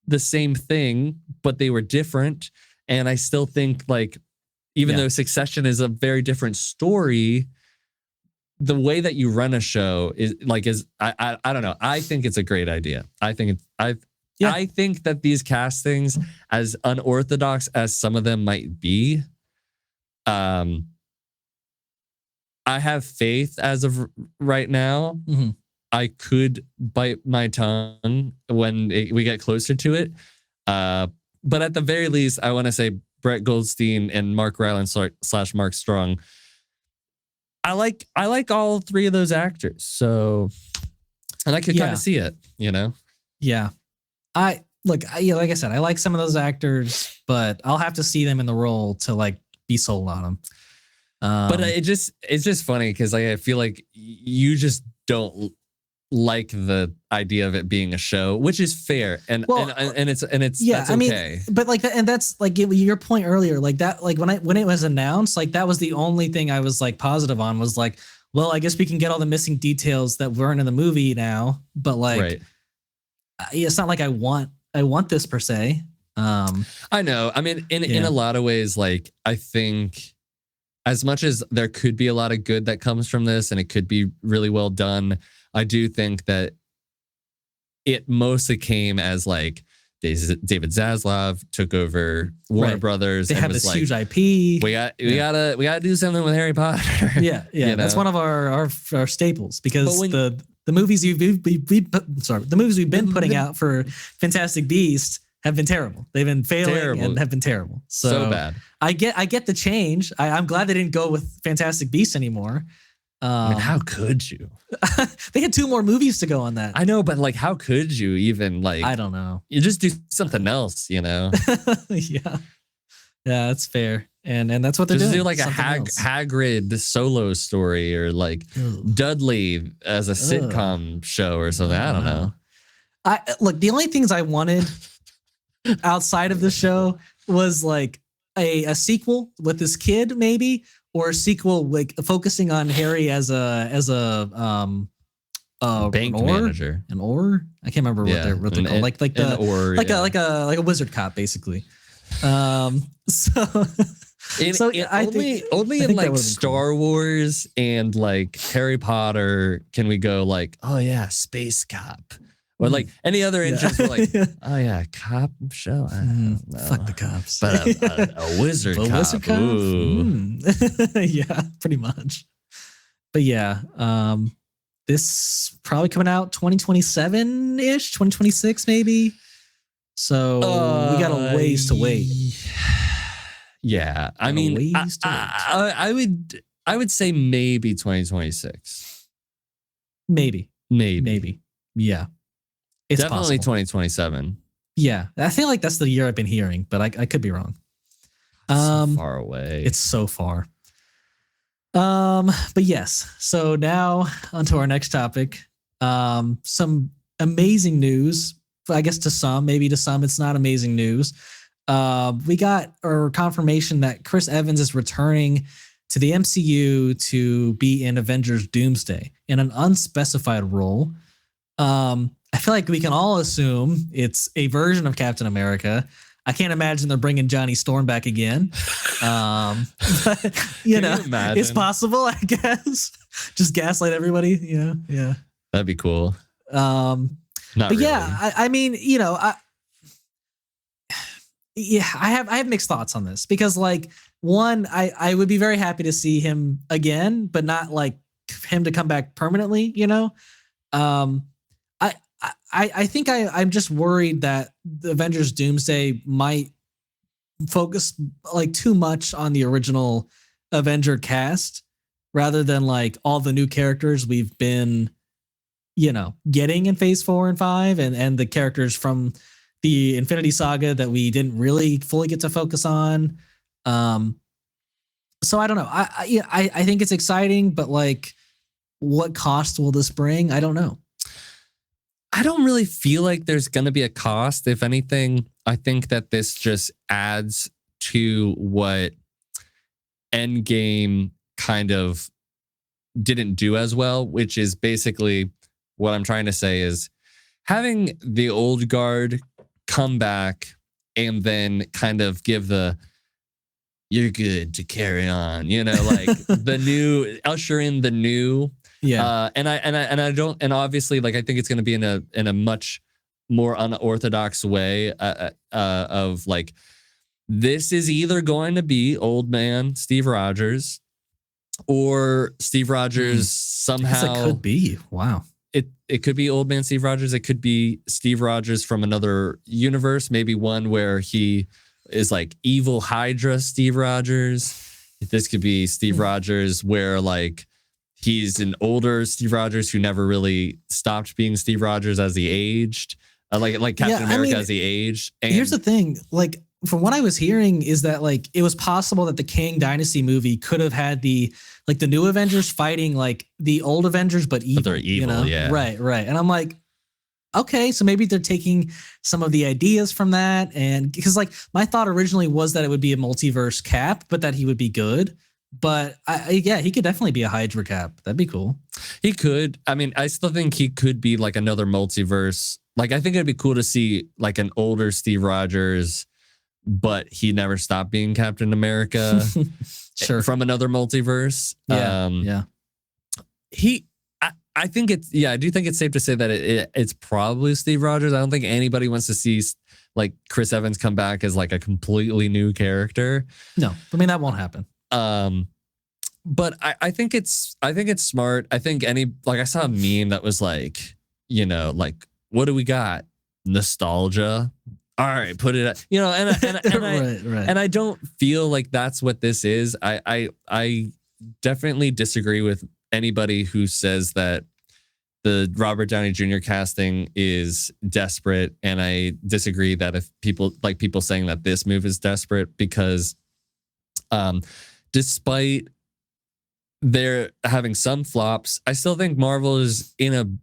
the same thing, but they were different. And I still think, like, even though Succession is a very different story, the way that you run a show is I don't know. I think it's a great idea. I think that these castings, as unorthodox as some of them might be, I have faith as of right now. Mm-hmm. I could bite my tongue when we get closer to it. But at the very least, I want to say Brett Goldstein and Mark Rylance / Mark Strong. I like all three of those actors. So, and I could kind of see it, you know? Yeah. Like I said, I like some of those actors, but I'll have to see them in the role to like be sold on them. But it's just funny because I feel like you just don't like the idea of it being a show, which is fair, and it's that's okay. But like that, and that's like your point earlier, like that, like when it was announced, like that was the only thing I was like positive on, was like, well, I guess we can get all the missing details that weren't in the movie now, but like, it's not like I want this per se. I know. I mean, in a lot of ways, like I think, as much as there could be a lot of good that comes from this, and it could be really well done, I do think that it mostly came as like David Zaslav took over Warner Brothers. They have this huge IP. We gotta do something with Harry Potter. Yeah. You know? That's one of our staples, because the movies the movies we've been putting out for Fantastic Beasts have been terrible. They've been failing and have been terrible. So bad. I get the change. I'm glad they didn't go with Fantastic Beasts anymore. I mean, how could you? They had 2 more movies to go on that. I know, but like, how could you even like? I don't know. You just do something else, you know? Yeah, that's fair, and that's what they're just doing. Do like a Hagrid solo story, or like Dudley as a sitcom show or something. I don't know. Look, the only things I wanted outside of the show was like a sequel with this kid, maybe. Or a sequel like focusing on Harry as a bank manager, I can't remember what they're called, like a wizard cop, basically. I think in like Star Wars and like Harry Potter can we go like, oh yeah, space cop. Or like any other interest, like, oh yeah, cop show. Fuck the cops. But a wizard cop. Wizard cop? Yeah, pretty much. But yeah, this probably coming out 2027-ish, 2026 maybe. So we got a ways to wait. Yeah, I mean, I would say maybe 2026. Maybe. Yeah. It's definitely possible. 2027. Yeah, I feel like that's the year I've been hearing, but I could be wrong. So far away. It's so far. But yes. So now onto our next topic. Some amazing news. I guess to some, maybe to some, it's not amazing news. We got our confirmation that Chris Evans is returning to the MCU to be in Avengers Doomsday in an unspecified role. I feel like we can all assume it's a version of Captain America. I can't imagine they're bringing Johnny Storm back again. But, you know, it's possible, I guess. Just gaslight everybody. Yeah. That'd be cool. But really. Yeah, I mean, you know, I have mixed thoughts on this, because like, one, I would be very happy to see him again, but not like him to come back permanently, you know? I think I'm just worried that the Avengers Doomsday might focus like too much on the original Avenger cast rather than like all the new characters we've been, you know, getting in Phase 4 and 5, and the characters from the Infinity Saga that we didn't really fully get to focus on. So I don't know. I think it's exciting, but like, what cost will this bring? I don't know. I don't really feel like there's going to be a cost. If anything, I think that this just adds to what Endgame kind of didn't do as well, which is basically what I'm trying to say is having the old guard come back and then kind of give the you're good to carry on, like the new usher in the new. Yeah. And obviously, like, I think it's going to be in a much more unorthodox way of like, this is either going to be old man Steve Rogers, or Steve Rogers somehow. It could be. Wow. It could be old man Steve Rogers. It could be Steve Rogers from another universe, maybe one where he is like evil Hydra Steve Rogers. This could be Steve Rogers where like he's an older Steve Rogers who never really stopped being Steve Rogers as he aged, like Captain America as he aged. And here's the thing, like from what I was hearing is that like it was possible that the Kang Dynasty movie could have had the new Avengers fighting like the old Avengers, but evil. But they're evil, yeah. Right. And I'm like, okay, so maybe they're taking some of the ideas from that, and because like my thought originally was that it would be a multiverse Cap, but that he would be good. But he could definitely be a Hydra Cap. That'd be cool. He could. I mean, I still think he could be like another multiverse. Like, I think it'd be cool to see like an older Steve Rogers, but he never stopped being Captain America. Sure. From another multiverse. Yeah. I think I do think it's safe to say that it's probably Steve Rogers. I don't think anybody wants to see like Chris Evans come back as like a completely new character. No, I mean, that won't happen. But I think it's smart. I think I saw a meme that was like, like, what do we got? Nostalgia. All right, put it, and I don't feel like that's what this is. I definitely disagree with anybody who says that the Robert Downey Jr. casting is desperate, and I disagree that if people saying that this move is desperate, because despite they're having some flops, I still think Marvel is in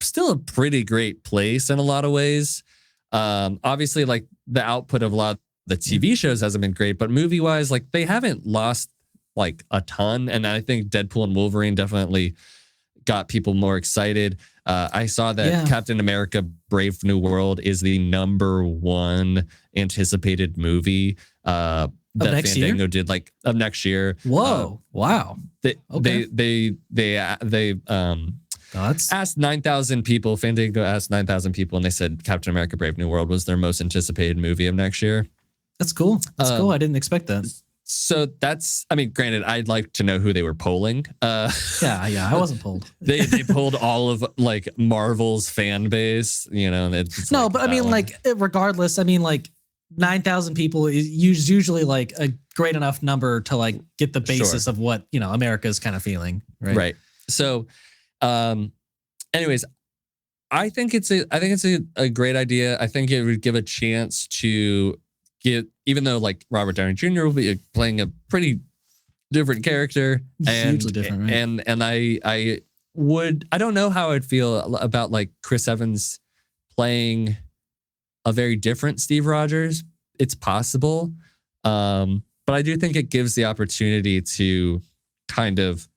still a pretty great place in a lot of ways. Obviously, like the output of a lot of the TV shows hasn't been great, but movie wise, like they haven't lost like a ton. And I think Deadpool and Wolverine definitely got people more excited. I saw that Captain America Brave New World is the #1 anticipated movie that Fandango did like of next year. Whoa. Wow. They asked 9,000 people. Fandango asked 9,000 people, and they said Captain America Brave New World was their most anticipated movie of next year. That's cool. That's cool. I didn't expect that. So I mean, granted, I'd like to know who they were polling. Yeah, I wasn't polled. They polled all of like Marvel's fan base, No, but I mean, like, regardless, I mean, like 9,000 people is usually like a great enough number to like get the basis of what, America is kind of feeling. Right. So, anyways, I think it's a great idea. I think it would give a chance to even though like Robert Downey Jr. will be playing a pretty different character, hugely different, right? And I don't know how I'd feel about like Chris Evans playing a very different Steve Rogers. It's possible, but I do think it gives the opportunity to kind of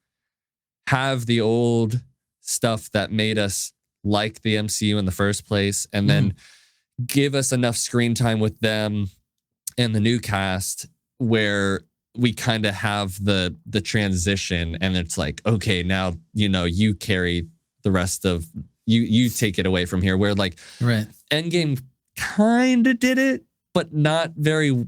have the old stuff that made us like the MCU in the first place, and then give us enough screen time with them and the new cast where we kind of have the transition, and it's like, okay, now you carry the rest of you take it away from here, where like Endgame kind of did it, but not very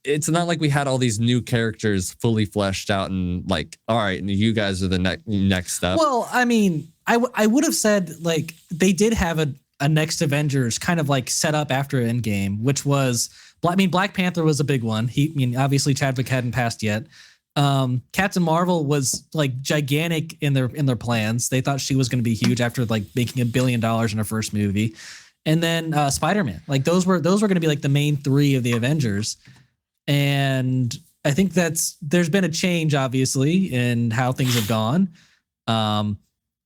it's not like we had all these new characters fully fleshed out and like, all right, and you guys are the next step. Well, I mean, I would have said like they did have a next Avengers kind of like set up after Endgame, which was, Black Panther was a big one. Obviously Chadwick hadn't passed yet. Captain Marvel was like gigantic in their plans. They thought she was going to be huge after like making $1 billion in her first movie. And then Spider-Man, like those were going to be like the main three of the Avengers. And I think there's been a change obviously in how things have gone.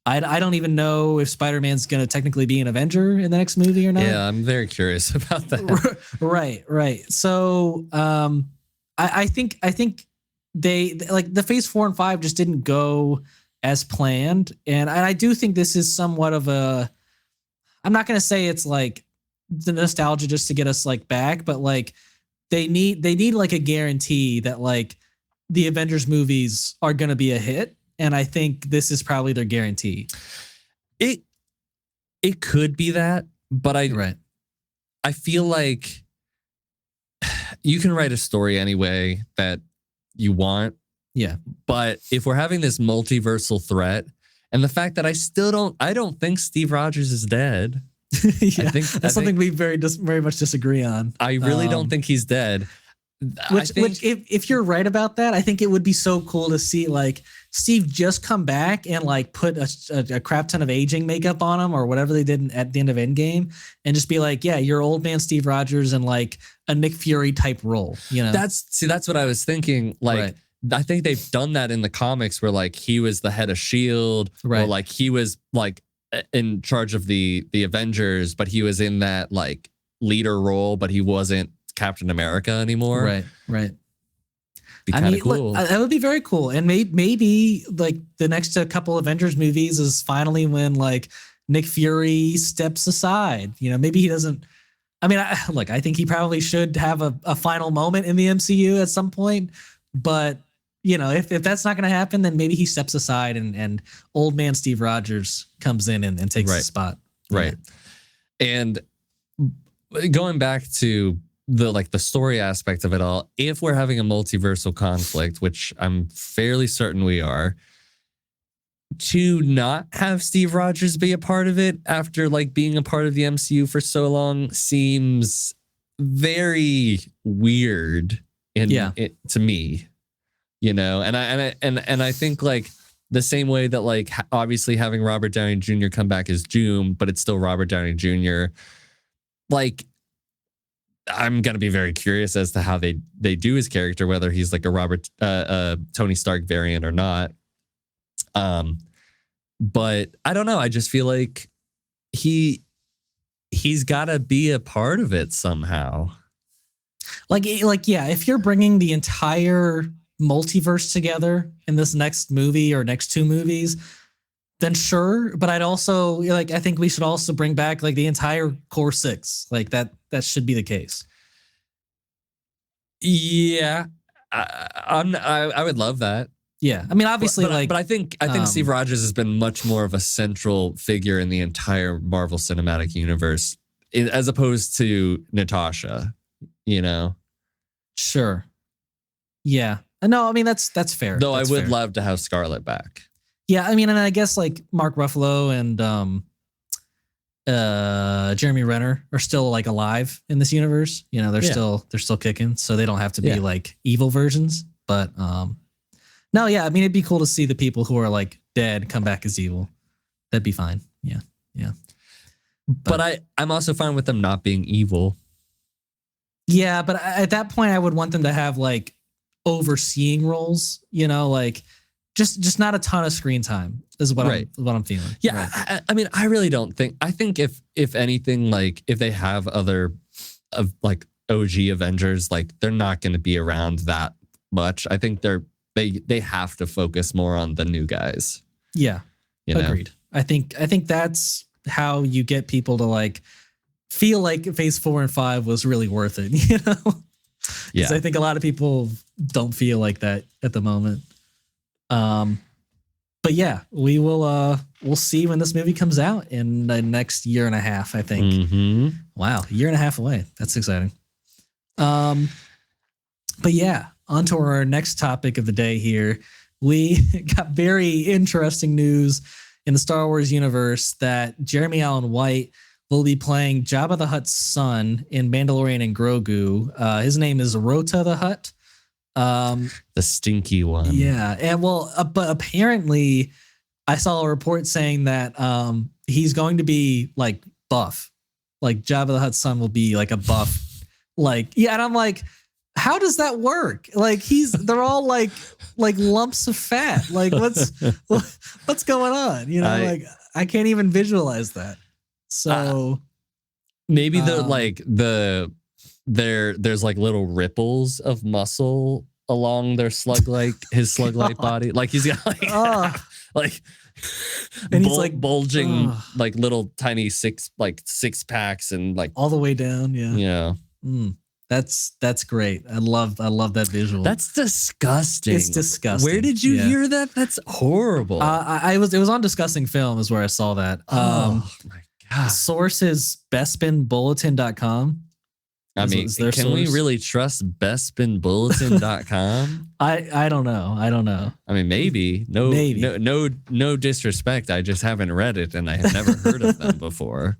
I don't even know if Spider-Man's going to technically be an Avenger in the next movie or not. Yeah, I'm very curious about that. Right. So I think they like the phase 4 and 5 just didn't go as planned. And I do think this is somewhat of I'm not going to say it's like the nostalgia just to get us like back, but like they need like a guarantee that like the Avengers movies are going to be a hit. And I think this is probably their guarantee. It could be that, but I feel like you can write a story any way that you want. Yeah. But if we're having this multiversal threat, and the fact that I don't think Steve Rogers is dead. Yeah, that's something we very much disagree on. I really don't think he's dead. Which if you're right about that, I think it would be so cool to see like Steve just come back and like put a crap ton of aging makeup on him or whatever they did at the end of Endgame, and just be like, yeah, you're old man Steve Rogers in like a Nick Fury type role. You know, that's what I was thinking. Like, right. I think they've done that in the comics where like he was the head of S.H.I.E.L.D. Right. Or like he was like in charge of the Avengers, but he was in that like leader role, but he wasn't Captain America anymore. Right. Be kind of cool. That would be very cool. And maybe like the next couple Avengers movies is finally when like Nick Fury steps aside. You know, maybe he doesn't. I mean, I think he probably should have a final moment in the MCU at some point. But you know, if that's not going to happen, then maybe he steps aside and old man Steve Rogers comes in and takes his spot. Right. Yeah. And going back to the story aspect of it all, if we're having a multiversal conflict, which I'm fairly certain we are, to not have Steve Rogers be a part of it after like being a part of the MCU for so long seems very weird to me. You know, and I think like the same way that like obviously having Robert Downey Jr. come back as Doom, but it's still Robert Downey Jr. Like, I'm gonna be very curious as to how they do his character, whether he's like a Tony Stark variant or not. But I don't know. I just feel like he's got to be a part of it somehow. Like yeah, if you're bringing the entire multiverse together in this next movie or next two movies, then sure. But I'd also like, I think we should also bring back like the entire core six. Like that should be the case. Yeah, I would love that. Yeah, I mean, obviously, but I think Steve Rogers has been much more of a central figure in the entire Marvel Cinematic Universe, as opposed to Natasha. You know, sure. Yeah. No, I mean, that's fair. Though I would love to have Scarlet back. Yeah, I mean, and I guess like Mark Ruffalo and Jeremy Renner are still like alive in this universe. You know, they're still kicking, so they don't have to be like evil versions. But no, yeah, I mean, it'd be cool to see the people who are like dead come back as evil. That'd be fine. Yeah. But I'm also fine with them not being evil. Yeah, but at that point, I would want them to have like overseeing roles, you know, like just not a ton of screen time is what I'm feeling. Yeah, right. I mean, I really don't think. I think if anything, like if they have other of like OG Avengers, like they're not going to be around that much. I think they have to focus more on the new guys. Yeah, agreed. I think that's how you get people to like feel like Phase 4 and 5 was really worth it. You know. Because I think a lot of people don't feel like that at the moment. But yeah, we'll see when this movie comes out in the next year and a half, I think. Mm-hmm. Wow, a year and a half away. That's exciting. But yeah, on to our next topic of the day here. We got very interesting news in the Star Wars universe that Jeremy Allen White will be playing Jabba the Hutt's son in Mandalorian and Grogu. His name is Rotta the Hutt. The stinky one. Yeah. And but apparently I saw a report saying that he's going to be like buff. Like Jabba the Hutt's son will be like a buff. Like, yeah, and I'm like, how does that work? Like they're all like lumps of fat. Like what's going on? You know, I can't even visualize that. So maybe there's like little ripples of muscle along their his slug-like body. Like he's got like and he's like bulging like little tiny six packs and like all the way down. Yeah. Yeah. That's great. I love that visual. That's disgusting. It's disgusting. Where did you hear that? That's horrible. It was on Disgusting Film is where I saw that. Oh my God. Source is bestspinbulletin.com. I mean, can we really trust bestspinbulletin.com? I don't know. I mean, maybe. No disrespect. I just haven't read it and I have never heard of them before.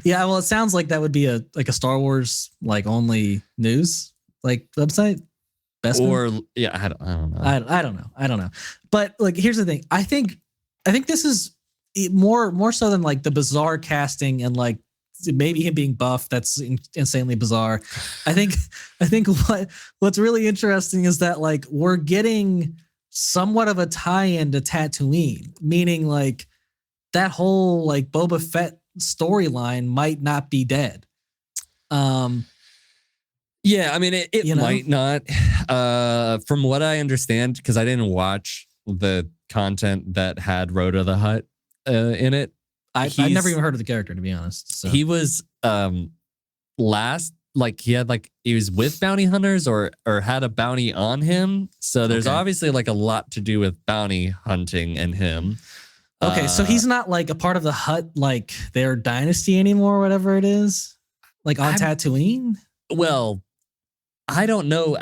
Yeah, well, it sounds like that would be a Star Wars only news website. Best or yeah, I don't know. I don't know. But here's the thing. I think this is more so than the bizarre casting and maybe him being buff. That's insanely bizarre. I think what's really interesting is that we're getting somewhat of a tie-in to Tatooine, meaning that whole Boba Fett storyline might not be dead. Yeah, I mean it might not. From what I understand, because I didn't watch the content that had Rotta the Hutt in it. I've never even heard of the character, to be honest. So. He was last he was with bounty hunters or had a bounty on him. So there's obviously a lot to do with bounty hunting and him. Okay, so he's not a part of the Hutt, their dynasty anymore, whatever it is, on Tatooine. Well, I don't know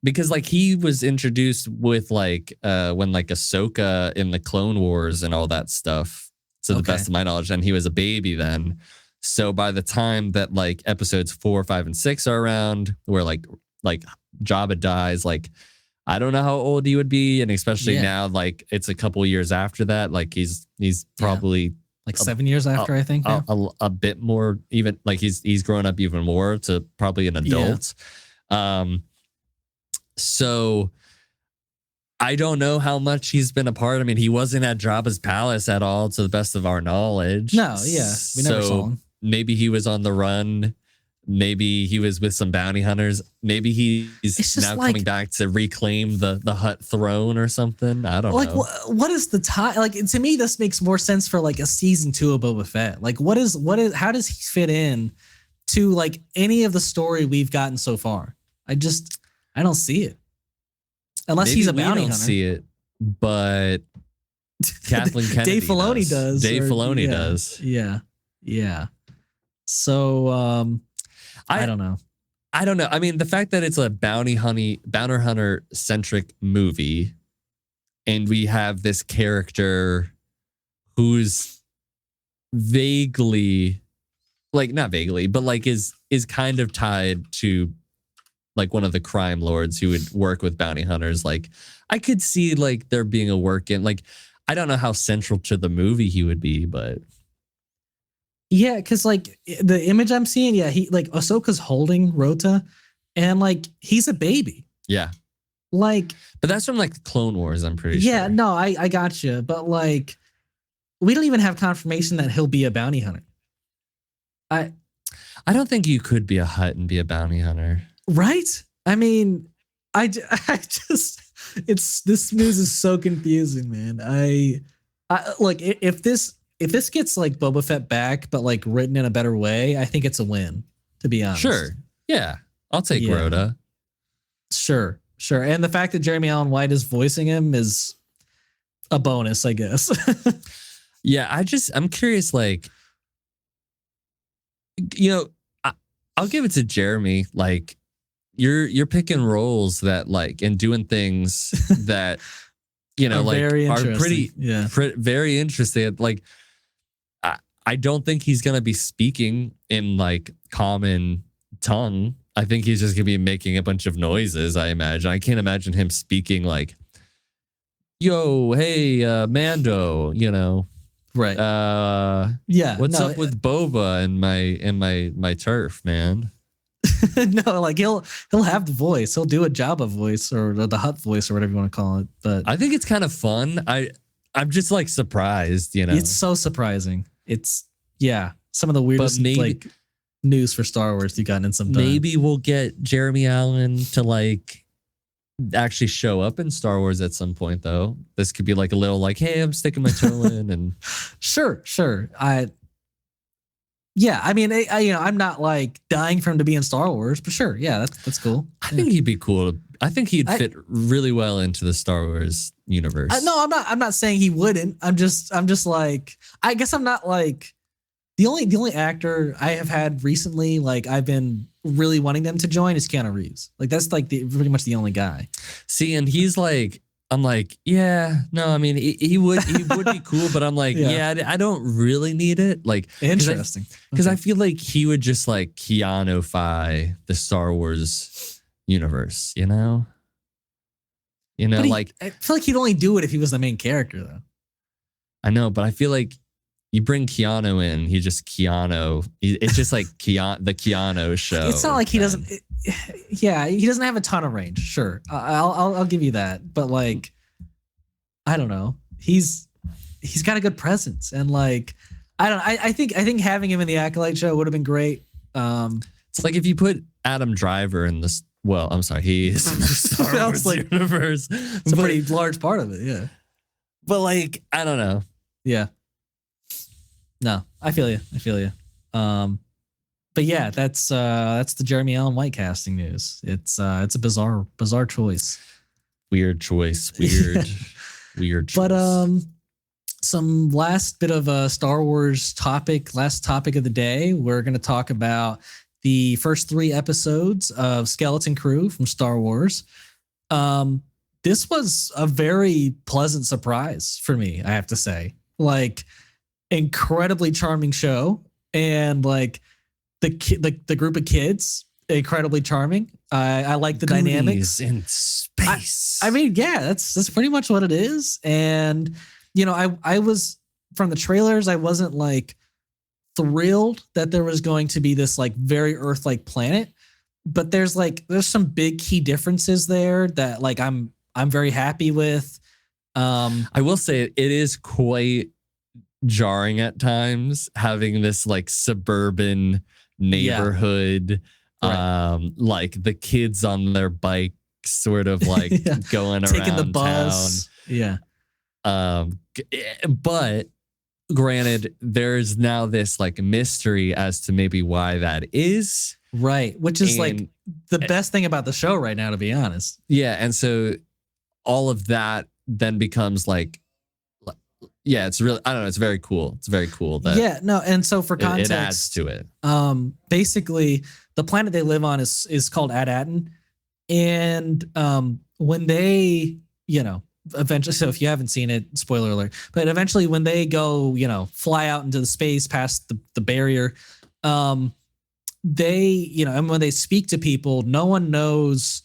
because he was introduced with when Ahsoka in the Clone Wars and all that stuff, to the best of my knowledge, and he was a baby then. So by the time that episodes 4, 5, and 6 are around, where Jabba dies, I don't know how old he would be, and especially now, it's a couple years after that. He's probably 7 years after, I think. A bit more, even he's grown up even more to probably an adult. So I don't know how much he's been a part. I mean, he wasn't at Jabba's palace at all, to the best of our knowledge. No, yeah, we never saw him. Maybe he was on the run. Maybe he was with some bounty hunters. Maybe he's now coming back to reclaim the Hutt throne or something. I don't know. What is the time? To me, this makes more sense for a season 2 of Boba Fett. How does he fit in to any of the story we've gotten so far? I don't see it. Unless he's a bounty hunter. See it, but Kathleen Kennedy Dave Filoni does. Dave Filoni does. Yeah. So I don't know. I don't know. I mean, the fact that it's a bounty hunter centric movie, and we have this character who's vaguely, not vaguely, but is kind of tied to one of the crime lords who would work with bounty hunters. I could see there being a work in I don't know how central to the movie he would be, but. Yeah, because the image I'm seeing, he Ahsoka's holding Rota, and he's a baby. Yeah. But that's from Clone Wars, I'm pretty sure. Yeah, no, I got you, but we don't even have confirmation that he'll be a bounty hunter. I don't think you could be a Hutt and be a bounty hunter. Right? I mean, I just this news is so confusing, man. If this gets Boba Fett back, but written in a better way, I think it's a win, to be honest. Sure. Yeah. I'll take Rhoda. Sure. And the fact that Jeremy Allen White is voicing him is a bonus, I guess. Yeah. I'm curious, I'll give it to Jeremy. You're picking roles that and doing things that, are pretty, very interesting. I don't think he's going to be speaking in common tongue. I think he's just going to be making a bunch of noises, I imagine. I can't imagine him speaking yo, hey, Mando, Right. What's up with Boba and my turf, man? No, he'll have the voice. He'll do a Jabba voice or the Hutt voice or whatever you want to call it. But I think it's kind of fun. I'm just surprised, It's so surprising. It's some of the weirdest news for Star Wars you've gotten in some time. Maybe we'll get Jeremy Allen to actually show up in Star Wars at some point, though. This could be a little hey, I'm sticking my toe in, and sure. Yeah, I mean, I'm not like dying for him to be in Star Wars, but sure, yeah, that's cool. I think he'd be cool. I think he'd fit really well into the Star Wars universe. No, I'm not saying he wouldn't. I'm just like, I guess I'm not like the only actor I have had recently, like I've been really wanting them to join is Keanu Reeves. Like that's like pretty much the only guy. See, and he's like, I'm like, yeah, no, I mean, he would be cool, but I'm like, yeah, I don't really need it. Like, interesting, because I feel like he would just like Keanu-fy the Star Wars universe, you know, like I feel like he'd only do it if he was the main character, though. I know, but I feel like you bring Keanu in, he just Keanu. It's just like the Keanu show. It's not like he doesn't. He doesn't have a ton of range. Sure, I'll give you that. But like, I don't know. He's got a good presence, and like, I think having him in the Acolyte show would have been great. It's like if you put Adam Driver in this. Well, I'm sorry, he is in the Star Wars universe. It's a pretty large part of it, yeah. But like, I don't know. Yeah. No, I feel you. But yeah, that's the Jeremy Allen White casting news. It's a bizarre choice. Weird choice. Weird choice. But some last bit of a Star Wars topic, last topic of the day. We're going to talk about the first 3 episodes of Skeleton Crew from Star Wars. This was a very pleasant surprise for me, I have to say. Like, incredibly charming show, and like the group of kids, incredibly charming. I like the dynamics in space. I mean, yeah, that's pretty much what it is. And I was, from the trailers, I wasn't like thrilled that there was going to be this like very Earth-like planet, but there's some big key differences there that like I'm very happy with. I will say it is quite jarring at times having this like suburban neighborhood, like the kids on their bikes sort of like going taking around the bus town. But granted, there's now this like mystery as to maybe why that is, right, which is like the best thing about the show right now, to be honest. And so all of that then becomes like, it's really, I don't know, it's very cool. It's very cool that and so for context, it adds to it. Basically the planet they live on is called Ad-Aten, and when they, eventually, so if you haven't seen it, spoiler alert, but eventually when they go, fly out into the space past the barrier, they, and when they speak to people, no one knows,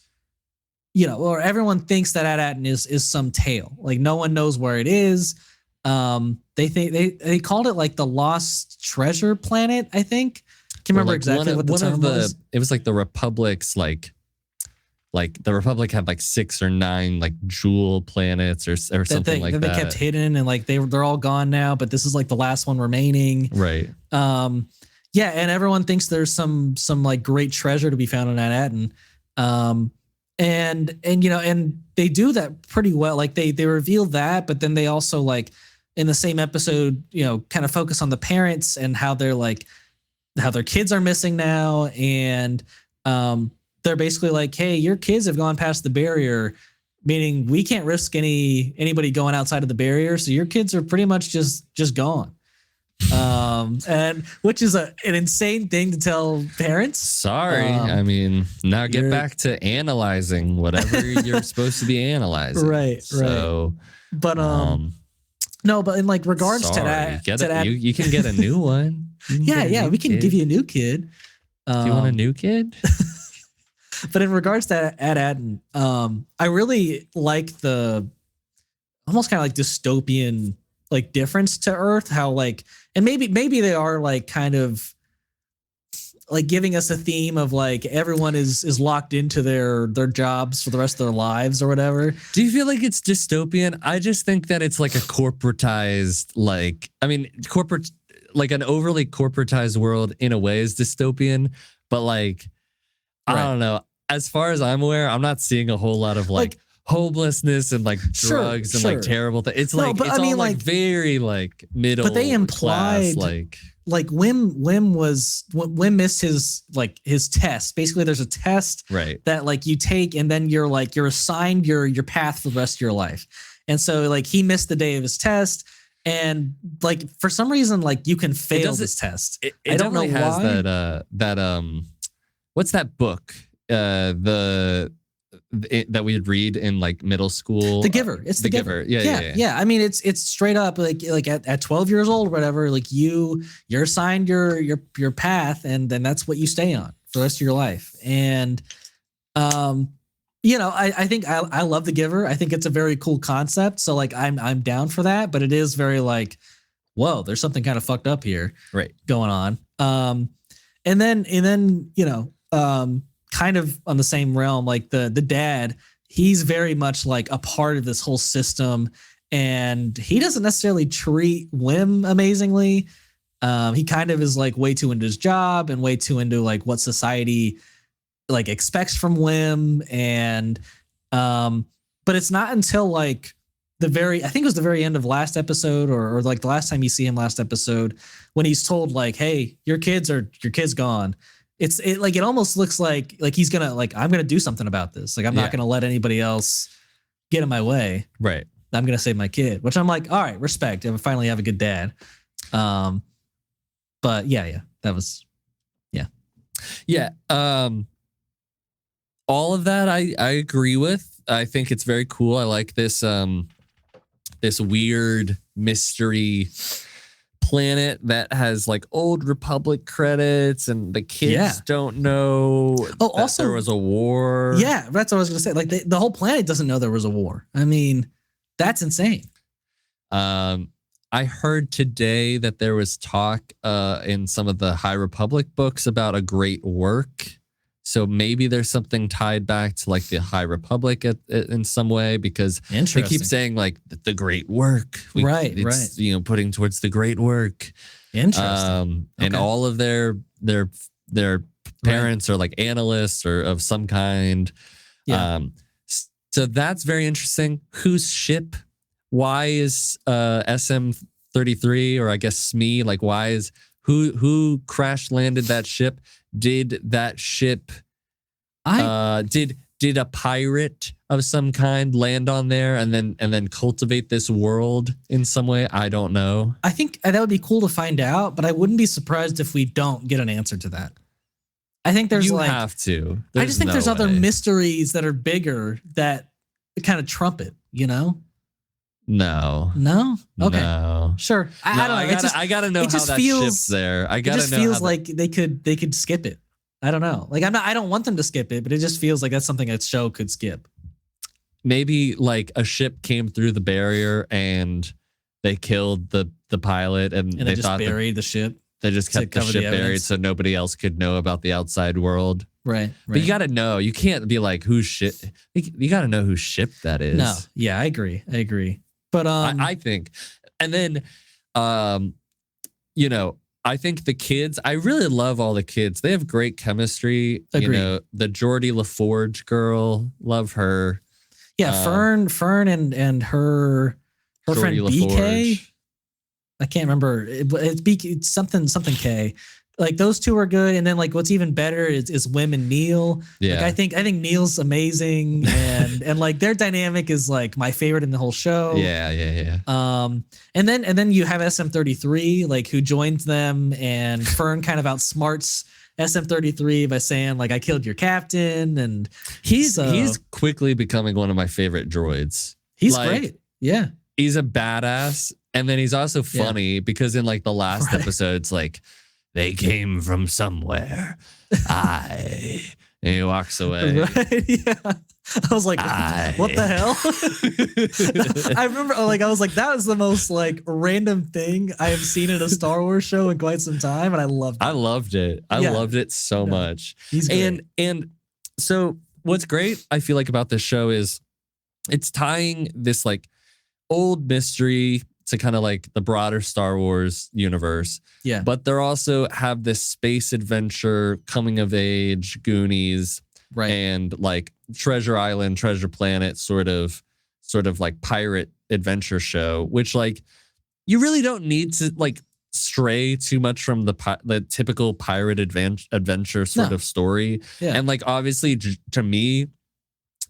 or everyone thinks that Ad-Aten is some tale. Like no one knows where it is. They think they called it like the Lost Treasure Planet, I think. Can't remember exactly what the term was. It was like the Republic's like the Republic had like 6 or 9 like jewel planets or something like that. They kept hidden, and like they're all gone now, but this is like the last one remaining. Right. And everyone thinks there's some like great treasure to be found in Ad-Aten. And they do that pretty well. Like they reveal that, but then they also like in the same episode, kind of focus on the parents and how they're like, how their kids are missing now. And they're basically like, hey, your kids have gone past the barrier, meaning we can't risk anybody going outside of the barrier. So your kids are pretty much just gone. And which is an insane thing to tell parents. Sorry. I mean, now get back to analyzing whatever you're supposed to be analyzing. Right. So, but no, but in like regards to that, you can get a new one. We can give you a new kid. Do you want a new kid? But in regards to Ad-Aten, I really like the almost kind of like dystopian like difference to Earth, how like, and maybe they are like kind of like giving us a theme of like everyone is locked into their jobs for the rest of their lives or whatever. Do you feel like it's dystopian? I just think that it's like a corporatized, like, I mean, corporate, like an overly corporatized world in a way is dystopian, but like, I don't know. As far as I'm aware, I'm not seeing a whole lot of like homelessness and like drugs and like terrible things. It's like, it's all like very like middle. But they implied class, like, Wim missed his test. Basically, there's a test Right. that like you take, and then you're assigned your path for the rest of your life. And so like he missed the day of his test, and like for some reason like you can fail this test. I don't know why. What's that book? That we'd read in like middle school. The Giver. It's The Giver. Yeah. I mean, it's straight up like at 12 years old or whatever, like you're assigned your path, and then that's what you stay on for the rest of your life. And I think I love The Giver. I think it's a very cool concept. So like I'm down for that, but it is very like, whoa, there's something kind of fucked up here, right, going on. And then kind of on the same realm, like the dad, he's very much like a part of this whole system, and he doesn't necessarily treat Wim amazingly. He kind of is like way too into his job and way too into like what society like expects from Wim. And but it's not until like I think it was the very end of last episode, or like the last time you see him last episode, when he's told like, hey, your kid's gone. It almost looks like he's gonna like, I'm gonna do something about this. Like I'm not gonna let anybody else get in my way. Right. I'm gonna save my kid, which I'm like, all right, respect. I finally have a good dad. But that was, yeah. All of that I agree with. I think it's very cool. I like this this weird mystery planet that has like old Republic credits, and the kids don't know also there was a war. Yeah, that's what I was gonna say. Like the whole planet doesn't know there was a war. I mean, that's insane. I heard today that there was talk in some of the High Republic books about a great work. So maybe there's something tied back to like the High Republic in some way, because they keep saying like the great work. Right. Putting towards the great work. Interesting. And all of their parents are like analysts or of some kind. Yeah. So that's very interesting. Whose ship? Why is SM-33, or I guess SME, like why is who crash landed that ship? Did that ship did a pirate of some kind land on there and then cultivate this world in some way? I don't know. I think that would be cool to find out, but I wouldn't be surprised if we don't get an answer to that. I think there's have to. I just think there's other mysteries that are bigger that kind of trump it, No. Okay. No. Sure. I don't know. I gotta know how that ship's there. It just feels like they could skip it. I don't know. Like I don't want them to skip it, but it just feels like that's something a show could skip. Maybe like a ship came through the barrier and they killed the pilot, and they just buried the ship. They just kept the ship buried so nobody else could know about the outside world. Right. But you got to know. You can't be like, whose ship? You got to know whose ship that is. No. Yeah, I agree. But I think, and then, I think the kids, I really love all the kids. They have great chemistry. Agreed. The Geordie LaForge girl, love her. Yeah, Fern and her friend BK. I can't remember. It's something K. Like those two are good, and then like what's even better is Wim and Neil. Yeah, like, I think Neil's amazing, and like their dynamic is like my favorite in the whole show. Yeah. And then you have SM-33 like who joins them, and Fern kind of outsmarts SM-33 by saying like I killed your captain, and he's quickly becoming one of my favorite droids. He's great. Yeah, he's a badass, and then he's also funny because in like the last episodes like. They came from somewhere. And he walks away. Right? Yeah. I was like, what the hell? I remember I was like, that was the most like random thing I have seen in a Star Wars show in quite some time. And I loved it. I loved it so much. He's great. And so what's great, I feel like, about this show is it's tying this like old mystery to kind of like the broader Star Wars universe. Yeah. But they also have this space adventure, coming of age, Goonies, right, and like Treasure Island, Treasure Planet sort of like pirate adventure show, which like you really don't need to like stray too much from the typical pirate adventure sort of story. Yeah. And like obviously to me,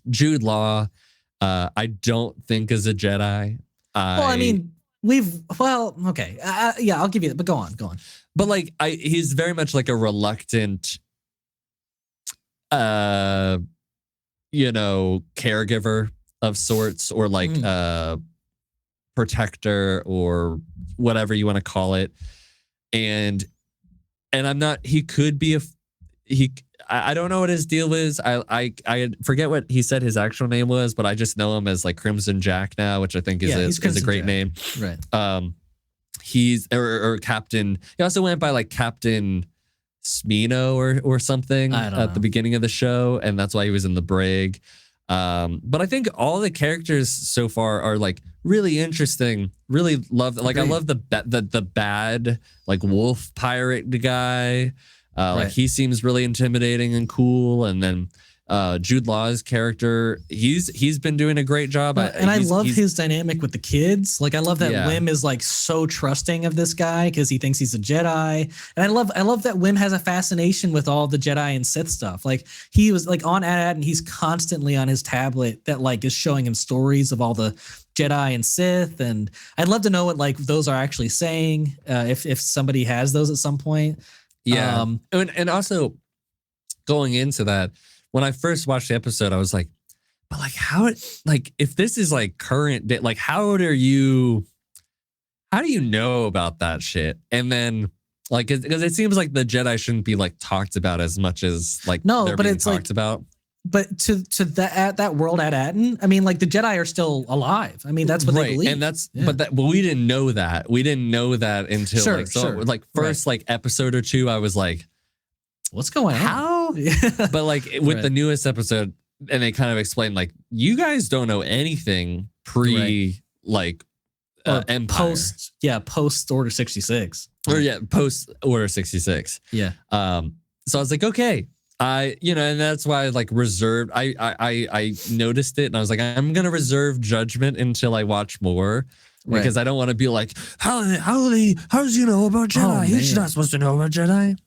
Jude Law, I don't think is a Jedi. I mean, okay. Yeah, I'll give you that, but go on. But like he's very much like a reluctant caregiver of sorts, or like protector, or whatever you want to call it. And I'm not, he could be I don't know what his deal is. I forget what he said his actual name was, but I just know him as like Crimson Jack now, which I think is a great name. Right. He's or Captain. He also went by like Captain Smino or something at the beginning of the show, and that's why he was in the brig. But I think all the characters so far are like really interesting. Really love, like, I love the bad like wolf pirate guy. Like he seems really intimidating and cool. And then Jude Law's character, he's been doing a great job. I love his dynamic with the kids. Like I love that Wim is like so trusting of this guy because he thinks he's a Jedi. And I love that Wim has a fascination with all the Jedi and Sith stuff. Like he was like on AT-AT and he's constantly on his tablet that like is showing him stories of all the Jedi and Sith. And I'd love to know what like those are actually saying, if somebody has those at some point. Yeah. And also going into that, when I first watched the episode, I was like, but like if this is like current day, like how do you know about that shit? And then like, because it seems like the Jedi shouldn't be like talked about as much as like they're being talked about. But to that world AT-AT, I mean, like the Jedi are still alive. I mean, that's what they believe. And that's but we didn't know that. We didn't know that until first like episode or two. I was like, what's going on? How? But like with the newest episode, and they kind of explained like, you guys don't know anything like Empire. Post Order 66. Or post Order 66. Yeah. So I was like, okay. And that's why I like reserved. I noticed it and I was like, I'm gonna reserve judgment until I watch more. Because I don't want to be like, how does he know about Jedi? He's not supposed to know about Jedi.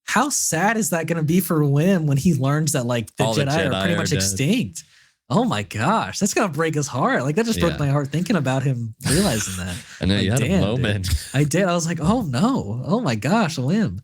How sad is that going to be for Wim when he learns that like the Jedi are pretty much extinct? Oh my gosh, that's going to break his heart. Like that just broke my heart thinking about him realizing that. I know, like, you had a moment. Dude. I did. I was like, oh no. Oh my gosh, Wim.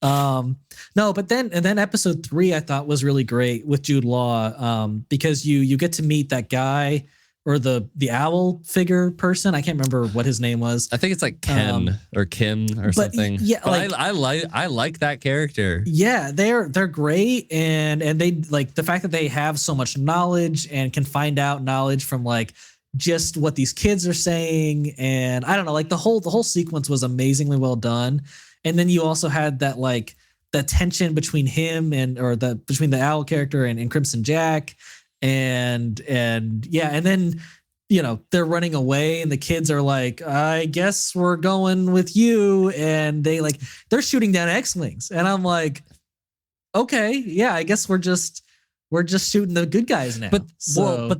No, but then episode 3 I thought was really great with Jude Law, because you get to meet that guy or the owl figure person. I can't remember what his name was. I think it's like Ken or Kim or something. Yeah, but like, I like that character. Yeah, they're great, and they like the fact that they have so much knowledge and can find out knowledge from like just what these kids are saying, and I don't know, like the whole sequence was amazingly well done. And then you also had that like the tension between him between the owl character and Crimson Jack. And then they're running away and the kids are like, I guess we're going with you, and they're shooting down X-Wings, and I'm like, okay, yeah, I guess we're just shooting the good guys now. But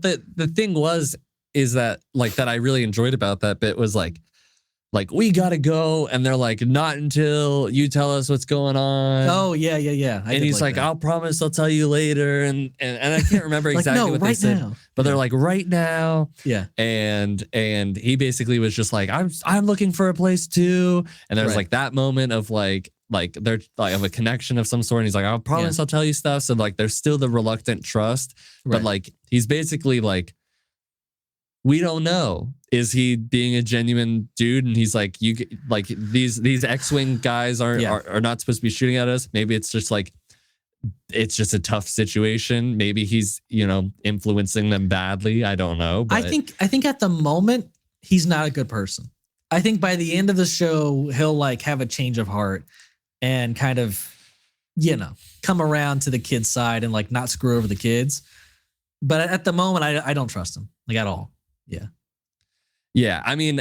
the thing is that like that I really enjoyed about that bit was like we gotta go, and they're like, not until you tell us what's going on. Oh yeah. And he's like, I'll promise I'll tell you later, and I can't remember exactly what they said, now. But they're like, right now. Yeah. And he basically was just like, I'm looking for a place too. And there's like that moment of like they're like of a connection of some sort. And he's like, I'll promise I'll tell you stuff. So like there's still the reluctant trust, but like he's basically like, we don't know. Is he being a genuine dude? And he's like, these X-Wing guys are not supposed to be shooting at us. Maybe it's just like, it's just a tough situation. Maybe he's, influencing them badly. I don't know. But I think at the moment he's not a good person. I think by the end of the show, he'll like have a change of heart and kind of, come around to the kids' side and like not screw over the kids. But at the moment, I don't trust him like at all. Yeah. Yeah. I mean,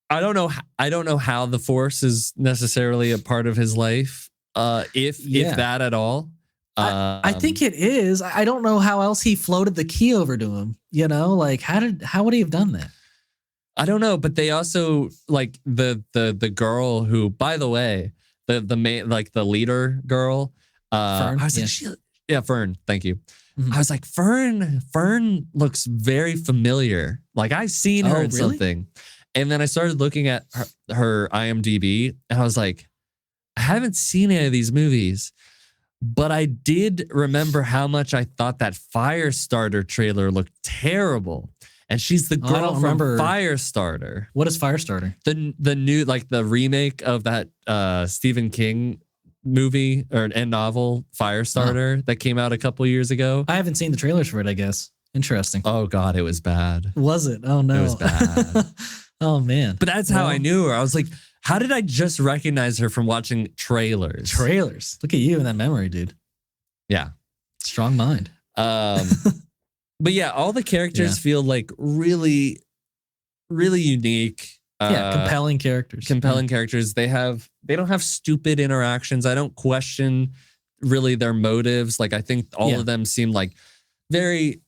I don't know how the Force is necessarily a part of his life. If that at all. I think it is. I don't know how else he floated the key over to him. Like how would he have done that? I don't know, but they also like the girl who, by the way, the main, like the leader girl. Fern? I was like, Fern. Thank you. Mhm. I was like, Fern looks very familiar. Like I've seen her in really? something. And then I started looking at her IMDb, and I was like, I haven't seen any of these movies, but I did remember how much I thought that Firestarter trailer looked terrible. And she's the girl from remember. Firestarter. What is Firestarter? The new, like the remake of that Stephen King movie and novel Firestarter that came out a couple years ago. I haven't seen the trailers for it, I guess. Interesting. Oh God, it was bad. Was it? Oh no. It was bad. Oh man. But that's how I knew her. I was like, how did I just recognize her from watching trailers? Trailers. Look at you in that memory, dude. Yeah. Strong mind. But yeah, all the characters feel like really, really unique. Compelling characters. Compelling characters. They don't have stupid interactions. I don't question really their motives. Like I think all of them seem like very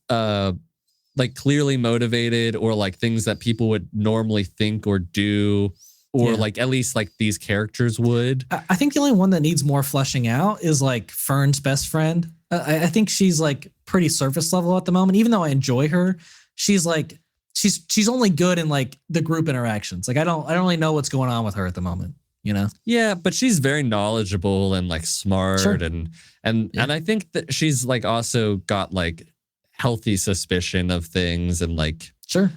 like clearly motivated, or like things that people would normally think or do, or like at least like these characters would. I think the only one that needs more fleshing out is like Fern's best friend. I think she's like pretty surface level at the moment. Even though I enjoy her, she's like she's only good in like the group interactions. Like I don't really know what's going on with her at the moment, you know? Yeah, but she's very knowledgeable and like smart, and I think that she's like also got like healthy suspicion of things, and like sure.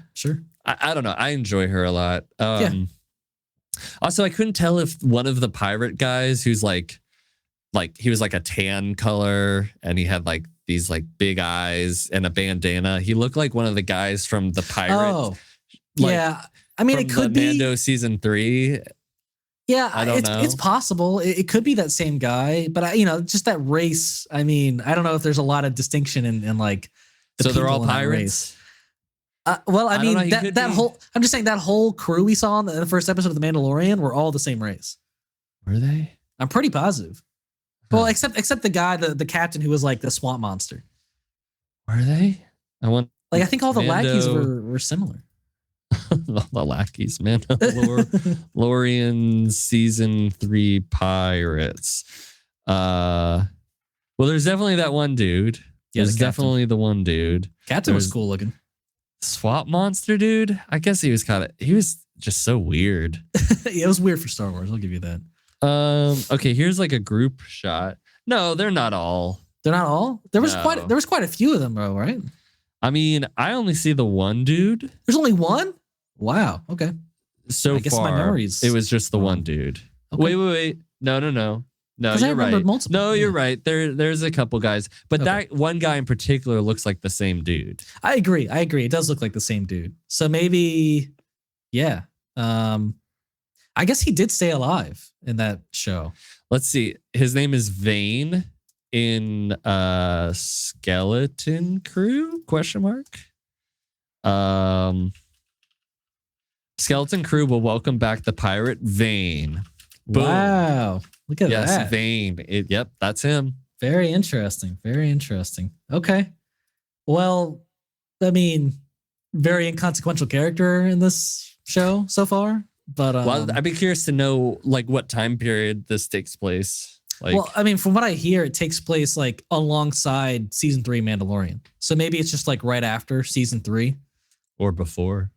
I don't know. I enjoy her a lot. Also, I couldn't tell if one of the pirate guys who's like he was like a tan color, and he had like these like big eyes and a bandana. He looked like one of the guys from the Pirate. Oh, yeah. I mean, it could be Mando season 3. Yeah, I don't know. It's possible. It could be that same guy, but just that race. I mean, I don't know if there's a lot of distinction in like. So they're all pirates. Well, I mean that whole. I'm just saying that whole crew we saw in the first episode of The Mandalorian were all the same race. Were they? I'm pretty positive. Well, except the guy, the captain who was like the swamp monster. Were they? I think all the lackeys were similar. The lackeys, man. Mandalorian season 3 pirates. Well, there's definitely that one dude. Yeah, there's definitely the one dude. Captain was cool looking. Swamp monster dude. I guess he was just so weird. Yeah, it was weird for Star Wars. I'll give you that. Okay, here's like a group shot. No, they're not all. They're not all? There was quite a few of them, though, right? I mean, I only see the one dude. There's only one? Wow. Okay. So I guess far, my memories. it was just the one dude. Okay. Wait. No, you're right. No, you're right. There's a couple guys, but that one guy in particular looks like the same dude. I agree. It does look like the same dude. So maybe, yeah. I guess he did stay alive in that show. Let's see. His name is Vane in Skeleton Crew? ? Skeleton Crew will welcome back the pirate Vane. Boom. Wow. Look at that. Yes, Vane. Yep, that's him. Very interesting. Okay. Well, I mean, very inconsequential character in this show so far. But well, I'd be curious to know like what time period this takes place. Like, well, I mean, from what I hear, it takes place like alongside season 3 Mandalorian. So maybe it's just like right after season 3, or before.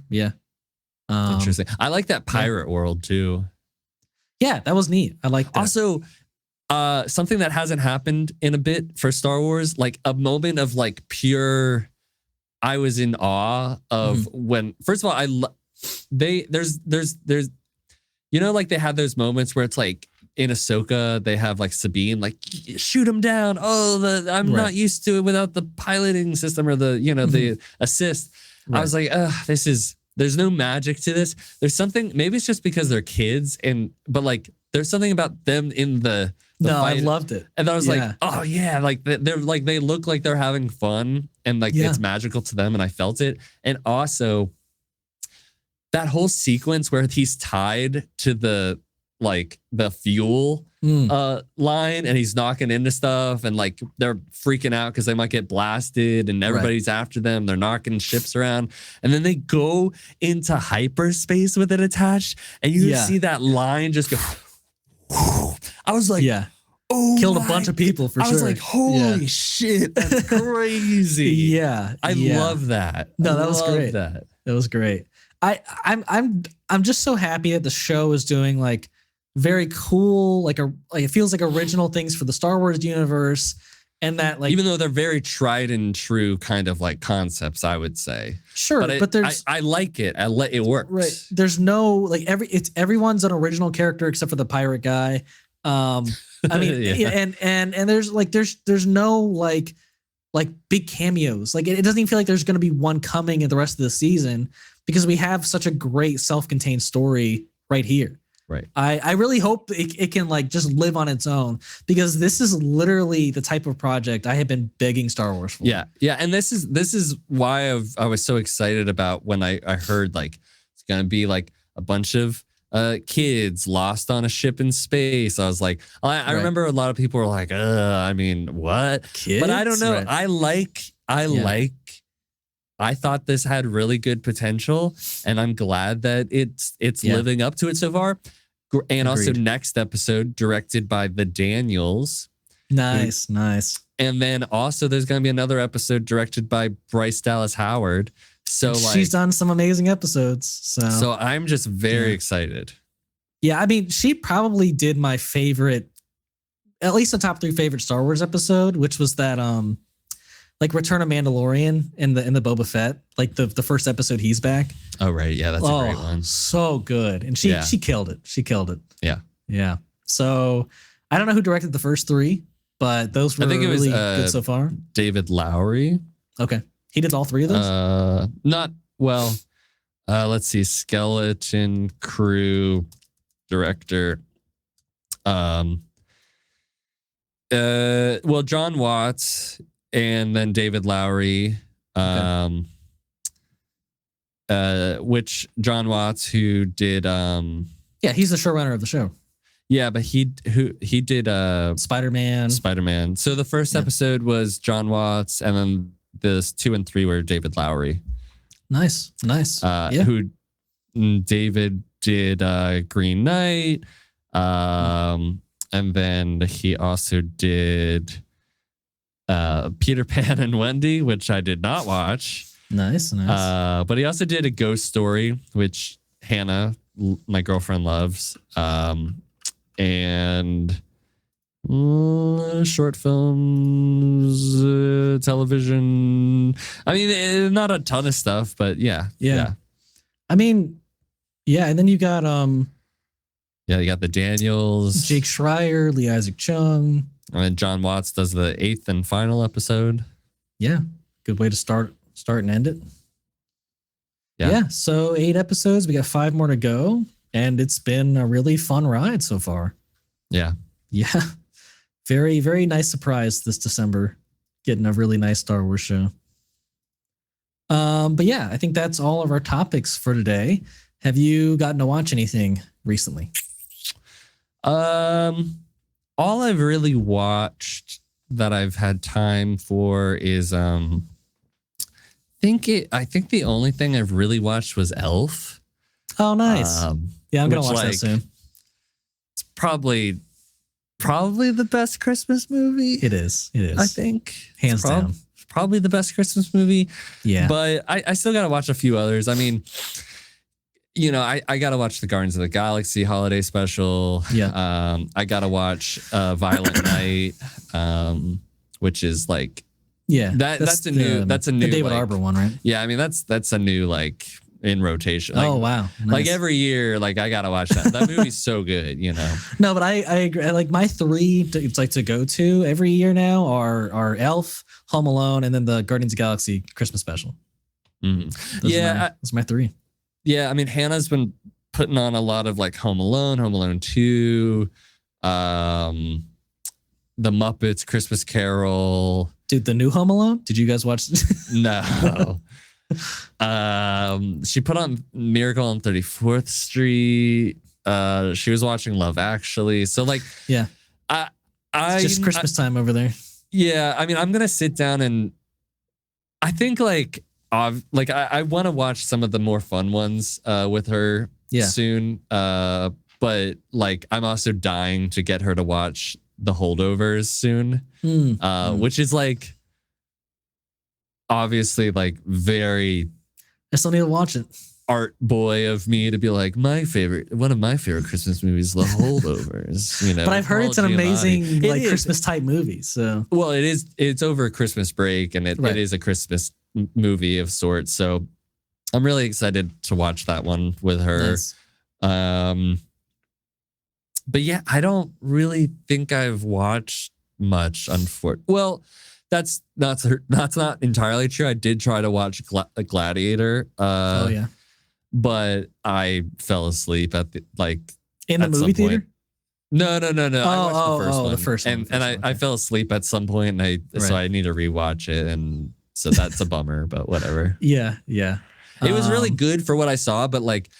Yeah. Interesting. I like that pirate world too. Yeah, that was neat. I like that. Also, something that hasn't happened in a bit for Star Wars, like a moment of like pure. I was in awe of when. First of all, there's like they have those moments where it's like in Ahsoka they have like Sabine like shoot him down. I'm not used to it without the piloting system or the the assist. Right. I was like, there's no magic to this. There's something, maybe it's just because they're kids but like there's something about them in the fight. I loved it. And I was like, oh yeah, like they're like they look like they're having fun and like it's magical to them, and I felt it. And also that whole sequence where he's tied to the like the fuel line, and he's knocking into stuff, and like they're freaking out because they might get blasted, and everybody's after them. They're knocking ships around, and then they go into hyperspace with it attached, and you see that line just go. I was like, oh, killed a bunch of people for sure. I was like, holy shit, that's crazy. I love that. No, that was great. That was great. I'm just so happy that the show is doing like very cool, like it feels like original things for the Star Wars universe, and that like even though they're very tried and true kind of like concepts, I would say. Sure, but there's I like it. It works. Right. There's no like everyone's an original character except for the pirate guy. I mean, and there's no like big cameos. Like it doesn't even feel like there's going to be one coming in the rest of the season because we have such a great self-contained story right here. Right. I really hope it can like just live on its own, because this is literally the type of project I have been begging Star Wars for. Yeah. And this is why I was so excited about when I heard like it's going to be like a bunch of kids lost on a ship in space. I was like, I remember a lot of people were like, I mean, what? Kids? But I don't know. Right. I thought this had really good potential, and I'm glad that it's living up to it so far. And also next episode directed by the Daniels. Nice. And then also there's going to be another episode directed by Bryce Dallas Howard. So like, she's done some amazing episodes. So I'm just very excited. Yeah, I mean, she probably did my favorite, at least the top 3 favorite Star Wars episode, which was that like Return of Mandalorian in the Boba Fett, like the first episode he's back. Oh right, yeah, that's a great one. So good, and she killed it. She killed it. Yeah. So I don't know who directed the first 3, but those were really good so far. David Lowery. Okay, he did all 3 of those. Not well. Let's see, Skeleton Crew director. Well, John Watts. And then David Lowery, which John Watts, who did he's the showrunner of the show. Yeah, but he did Spider-Man. So the first episode was John Watts, and then the 2 and 3 were David Lowery. Nice. Who David did Green Knight, and then he also did Peter Pan and Wendy, which I did not watch. Nice. But he also did A Ghost Story, which Hannah, my girlfriend, loves. And short films, television. I mean, not a ton of stuff, but yeah. I mean, and then you got you got the Daniels, Jake Schreier, Lee Isaac Chung. And then John Watts does the 8th and final episode. Yeah. Good way to start and end it. Yeah. So 8 episodes. We got 5 more to go. And it's been a really fun ride so far. Yeah. Very, very nice surprise this December. Getting a really nice Star Wars show. But yeah, I think that's all of our topics for today. Have you gotten to watch anything recently? All I've really watched that I've had time for is I think the only thing I've really watched was Elf. Oh, nice. Yeah, I'm gonna watch that soon. It's probably the best Christmas movie. It is. I think hands down. Probably the best Christmas movie. Yeah. But I still gotta watch a few others. I mean, I gotta watch the Guardians of the Galaxy holiday special. Yeah. I gotta watch Violent Night, which is like that's a new the David like, Arbor one, right? Yeah, I mean that's a new like in rotation. Like, oh wow! Nice. Like every year, like I gotta watch that. That movie's so good, No, but I agree. Like my 3 to go to every year now are Elf, Home Alone, and then the Guardians of the Galaxy Christmas special. Mm-hmm. Those are my 3. Yeah, I mean Hannah's been putting on a lot of like Home Alone 2, the Muppets Christmas Carol. Dude, the new Home Alone? Did you guys watch? No. She put on Miracle on 34th Street. She was watching Love Actually. So like, Yeah. It's just Christmas time over there. Yeah, I mean, I'm gonna sit down and I think like I want to watch some of the more fun ones with her soon. But like I'm also dying to get her to watch The Holdovers soon, which is like obviously like very. I still need to watch it. Art boy of me to be like one of my favorite Christmas movies, The Holdovers. You know, but I've heard it's an amazing like is. Christmas type movie. So well, it is. It's over a Christmas break, and it is a Christmas movie of sorts. So I'm really excited to watch that one with her. Nice. But yeah, I don't really think I've watched much. Well, that's not entirely true. I did try to watch Gladiator. Oh yeah. But I fell asleep at the in the movie theater. No. I watched the first one. The first one. And I fell asleep at some point, and so I need to rewatch it, and so that's a bummer. But whatever. Yeah. It was really good for what I saw, but like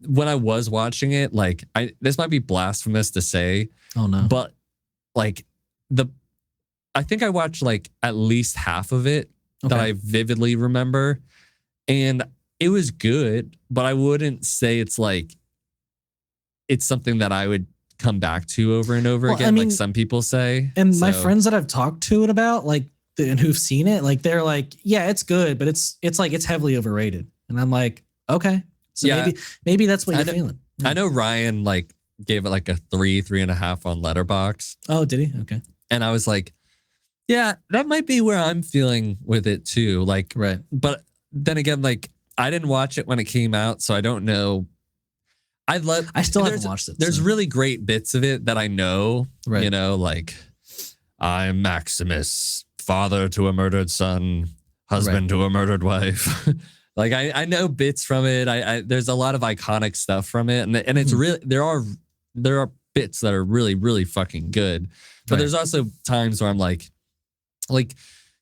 when I was watching it, like this might be blasphemous to say. Oh no. But like I think I watched like at least half of it that I vividly remember, and it was good, but I wouldn't say it's something that I would come back to over and over again, like some people say. And my friends that I've talked to it about, like, and who've seen it, like, they're like, yeah, it's good, but it's like it's heavily overrated. And I'm like, okay, so maybe that's what you're feeling. Yeah. I know Ryan like gave it like a 3.5 on Letterboxd. Oh, did he? Okay. And I was like, yeah, that might be where I'm feeling with it too. Like, right. But then again, like, I didn't watch it when it came out, so I don't know. I still haven't watched it. There's really great bits of it that I know. Right. You know, like I'm Maximus, father to a murdered son, husband to a murdered wife. Like I know bits from it. There's a lot of iconic stuff from it, and it's really there are bits that are really really fucking good. But there's also times where I'm like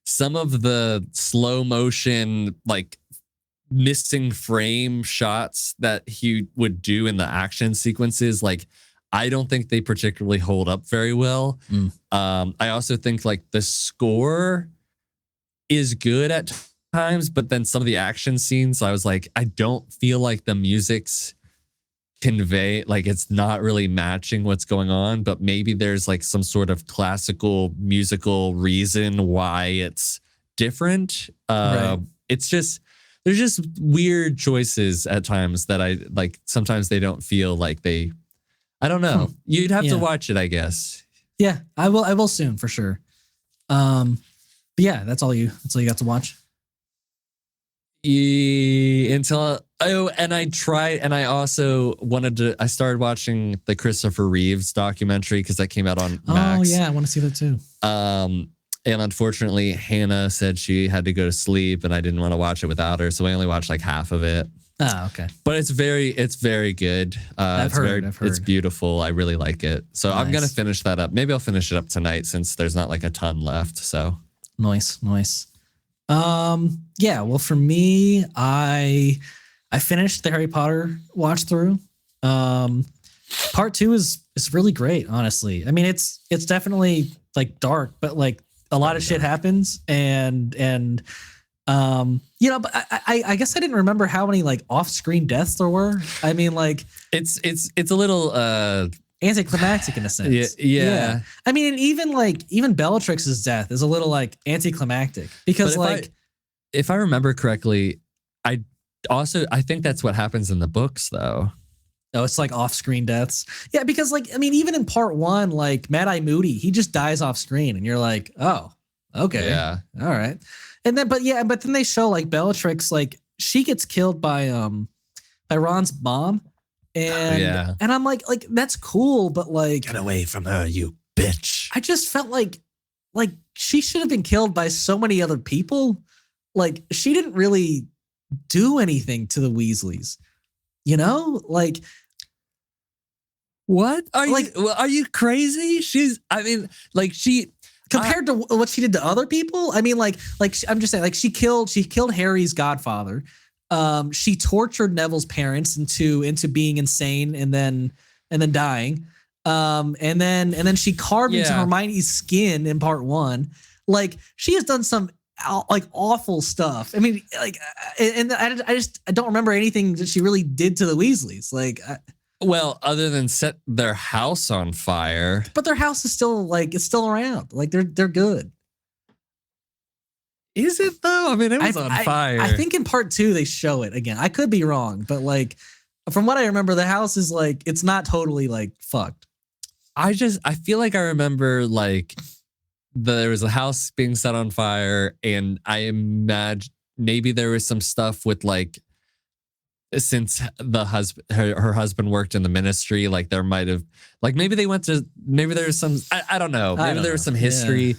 some of the slow motion like missing frame shots that he would do in the action sequences, like I don't think they particularly hold up very well. I also think like the score is good at times, but then some of the action scenes, I was like, I don't feel like the music's convey, like it's not really matching what's going on, but maybe there's like some sort of classical musical reason why it's different. It's just there's just weird choices at times that I like. Sometimes they don't feel like I don't know. You'd have to watch it, I guess. Yeah, I will soon for sure. But yeah, that's all you got to watch. And I also I started watching the Christopher Reeves documentary because that came out on Max. Oh yeah, I want to see that too. And unfortunately, Hannah said she had to go to sleep, and I didn't want to watch it without her, so I only watched like half of it. Oh, okay. But it's very good. I've heard. It's beautiful. I really like it. So nice. I'm gonna finish that up. Maybe I'll finish it up tonight since there's not like a ton left. So nice. Yeah. Well, for me, I finished the Harry Potter watch through. Part 2 is really great. Honestly, I mean, it's definitely like dark, but like a lot of shit happens, and you know, but I guess I didn't remember how many like off-screen deaths there were. I mean, like it's a little anticlimactic in a sense. Yeah. I mean, even Bellatrix's death is a little like anticlimactic because if I remember correctly, I think that's what happens in the books though. Oh, it's like off-screen deaths. Yeah, because like I mean, even in part 1, like Mad-Eye Moody, he just dies off-screen, and you're like, oh, okay, yeah, all right. And then, but then they show like Bellatrix, like she gets killed by Ron's mom, and I'm like that's cool, but like get away from her, you bitch. I just felt like she should have been killed by so many other people. Like she didn't really do anything to the Weasleys, you know, like. What are you crazy? Compared to what she did to other people. I mean, I'm just saying, like she killed Harry's godfather. she tortured Neville's parents into being insane and then dying. And then she carved into Hermione's skin in part 1. Like, she has done some like awful stuff. I mean, like, and I don't remember anything that she really did to the Weasleys. Like, well, other than set their house on fire, but their house is still like, it's still around. Like, they're good. Is it though? I mean, it was on fire. I think in part 2 they show it again. I could be wrong, but like, from what I remember, the house is like, it's not totally like fucked. I feel like I remember like there was a house being set on fire, and I imagine maybe there was some stuff with like, since her husband worked in the ministry, like there might have, like maybe there was some, I don't know, maybe there was some history.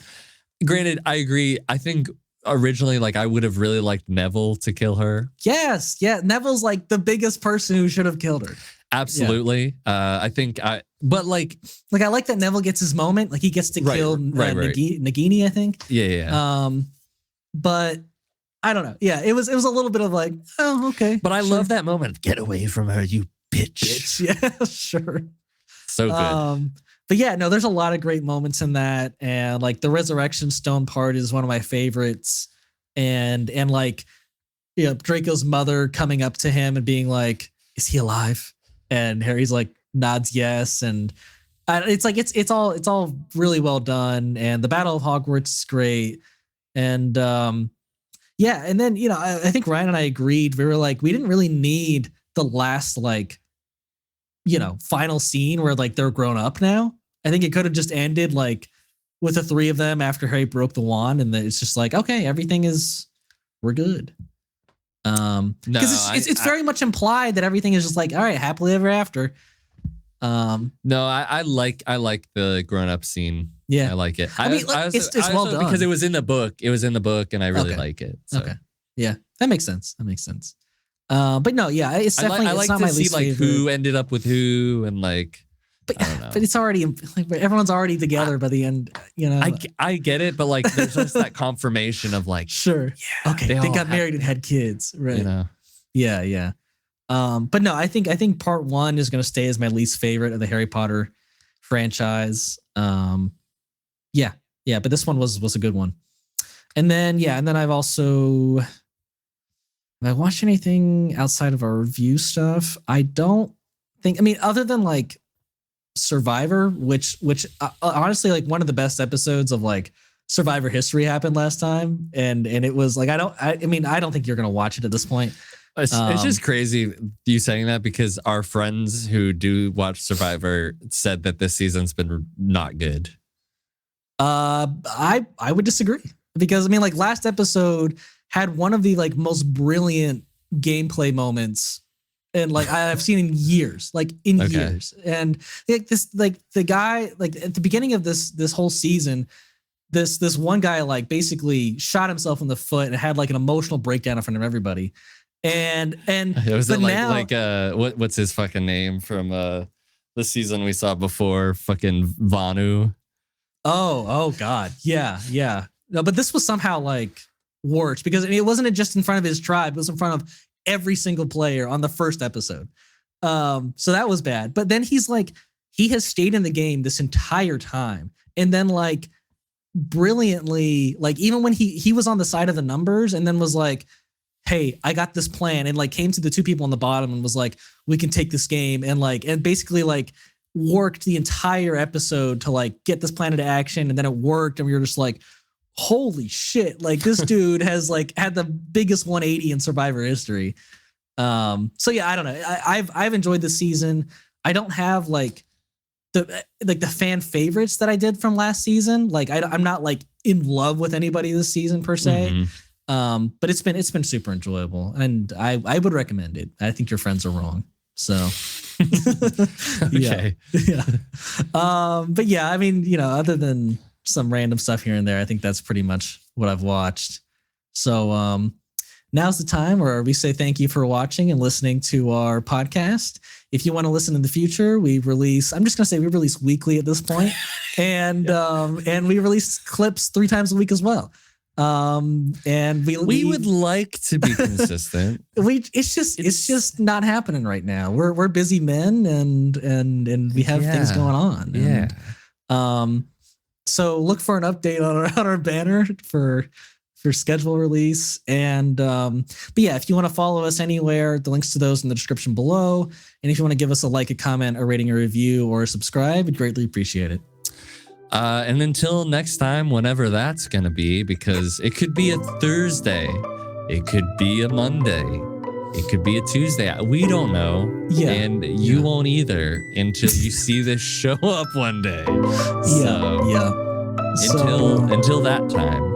Yeah. Granted, I agree. I think originally, like, I would have really liked Neville to kill her. Yes, yeah, Neville's like the biggest person who should have killed her. Absolutely. Yeah. I think but like I like that Neville gets his moment. Like, he gets to kill Nagini, I think. Yeah. But I don't know. Yeah, it was a little bit of like, oh, okay. But I love that moment. Get away from her, you bitch. Yeah, sure. So good. But yeah, no, there's a lot of great moments in that, and like the Resurrection Stone part is one of my favorites, and like, you know, Draco's mother coming up to him and being like, "Is he alive?" And Harry's like nods yes, and it's like it's all really well done, and the Battle of Hogwarts is great, and yeah, and then, you know, I think Ryan and I agreed. We were like, we didn't really need the last, like, you know, final scene where like they're grown up now. I think it could have just ended like with the 3 of them after Harry broke the wand, and then it's just like, okay, we're good. Because it's very much implied that everything is just like, all right, happily ever after. No, I like the grown up scene. Yeah, I like it. I mean, it's well done because it was in the book. It was in the book, and I really like it. So. Okay, yeah, that makes sense. But no, yeah, it's definitely. I like to see like favorite. Who ended up with who, and like. But, I don't know. But it's already like everyone's already together by the end. You know, I get it, but like there's just that confirmation of like, sure, yeah, okay, they got married and had kids, right? You know, yeah. But no, I think part 1 is going to stay as my least favorite of the Harry Potter franchise. Yeah, but this one was a good one. And then I've also, have I watched anything outside of our review stuff? I don't think. I mean, other than like Survivor, which honestly, like, one of the best episodes of like Survivor history happened last time, and it was like, I don't think you're gonna watch it at this point. It's just crazy you saying that, because our friends who do watch Survivor said that this season's been not good. I would disagree, because I mean, like, last episode had one of the like most brilliant gameplay moments and like I've seen in years, years. And like this, like the guy, like at the beginning of this whole season, this one guy like basically shot himself in the foot and had like an emotional breakdown in front of everybody. And was it what's his fucking name from the season we saw before? Fucking Vanu. Oh God. Yeah. No, but this was somehow like worse, because it wasn't just in front of his tribe, it was in front of every single player on the first episode. So that was bad. But then he's like, he has stayed in the game this entire time. And then like brilliantly, like even when he was on the side of the numbers and then was like, hey, I got this plan, and like came to the 2 people on the bottom and was like, we can take this game, and basically like worked the entire episode to like get this plan into action. And then it worked. And we were just like, holy shit. Like this dude has like had the biggest 180 in Survivor history. So yeah, I don't know. I've enjoyed this season. I don't have like the fan favorites that I did from last season. Like I'm not like in love with anybody this season per se. Mm-hmm. But it's been super enjoyable, and I would recommend it. I think your friends are wrong. So okay. Yeah. But yeah, I mean, you know, other than some random stuff here and there, I think that's pretty much what I've watched. So now's the time where we say thank you for watching and listening to our podcast. If you want to listen in the future, we release weekly at this point. And we release clips 3 times a week as well. And we would like to be consistent. It's just not happening right now. We're busy men and we have things going on. Yeah. And, so look for an update on our banner for schedule release. And but yeah, if you want to follow us anywhere, the links to those in the description below. And if you want to give us a like, a comment, a rating, a review, or a subscribe, we'd greatly appreciate it. And until next time, whenever that's going to be, because it could be a Thursday, it could be a Monday, it could be a Tuesday. We don't know. Yeah. And you won't either until you see this show up one day. So, yeah. Until that time.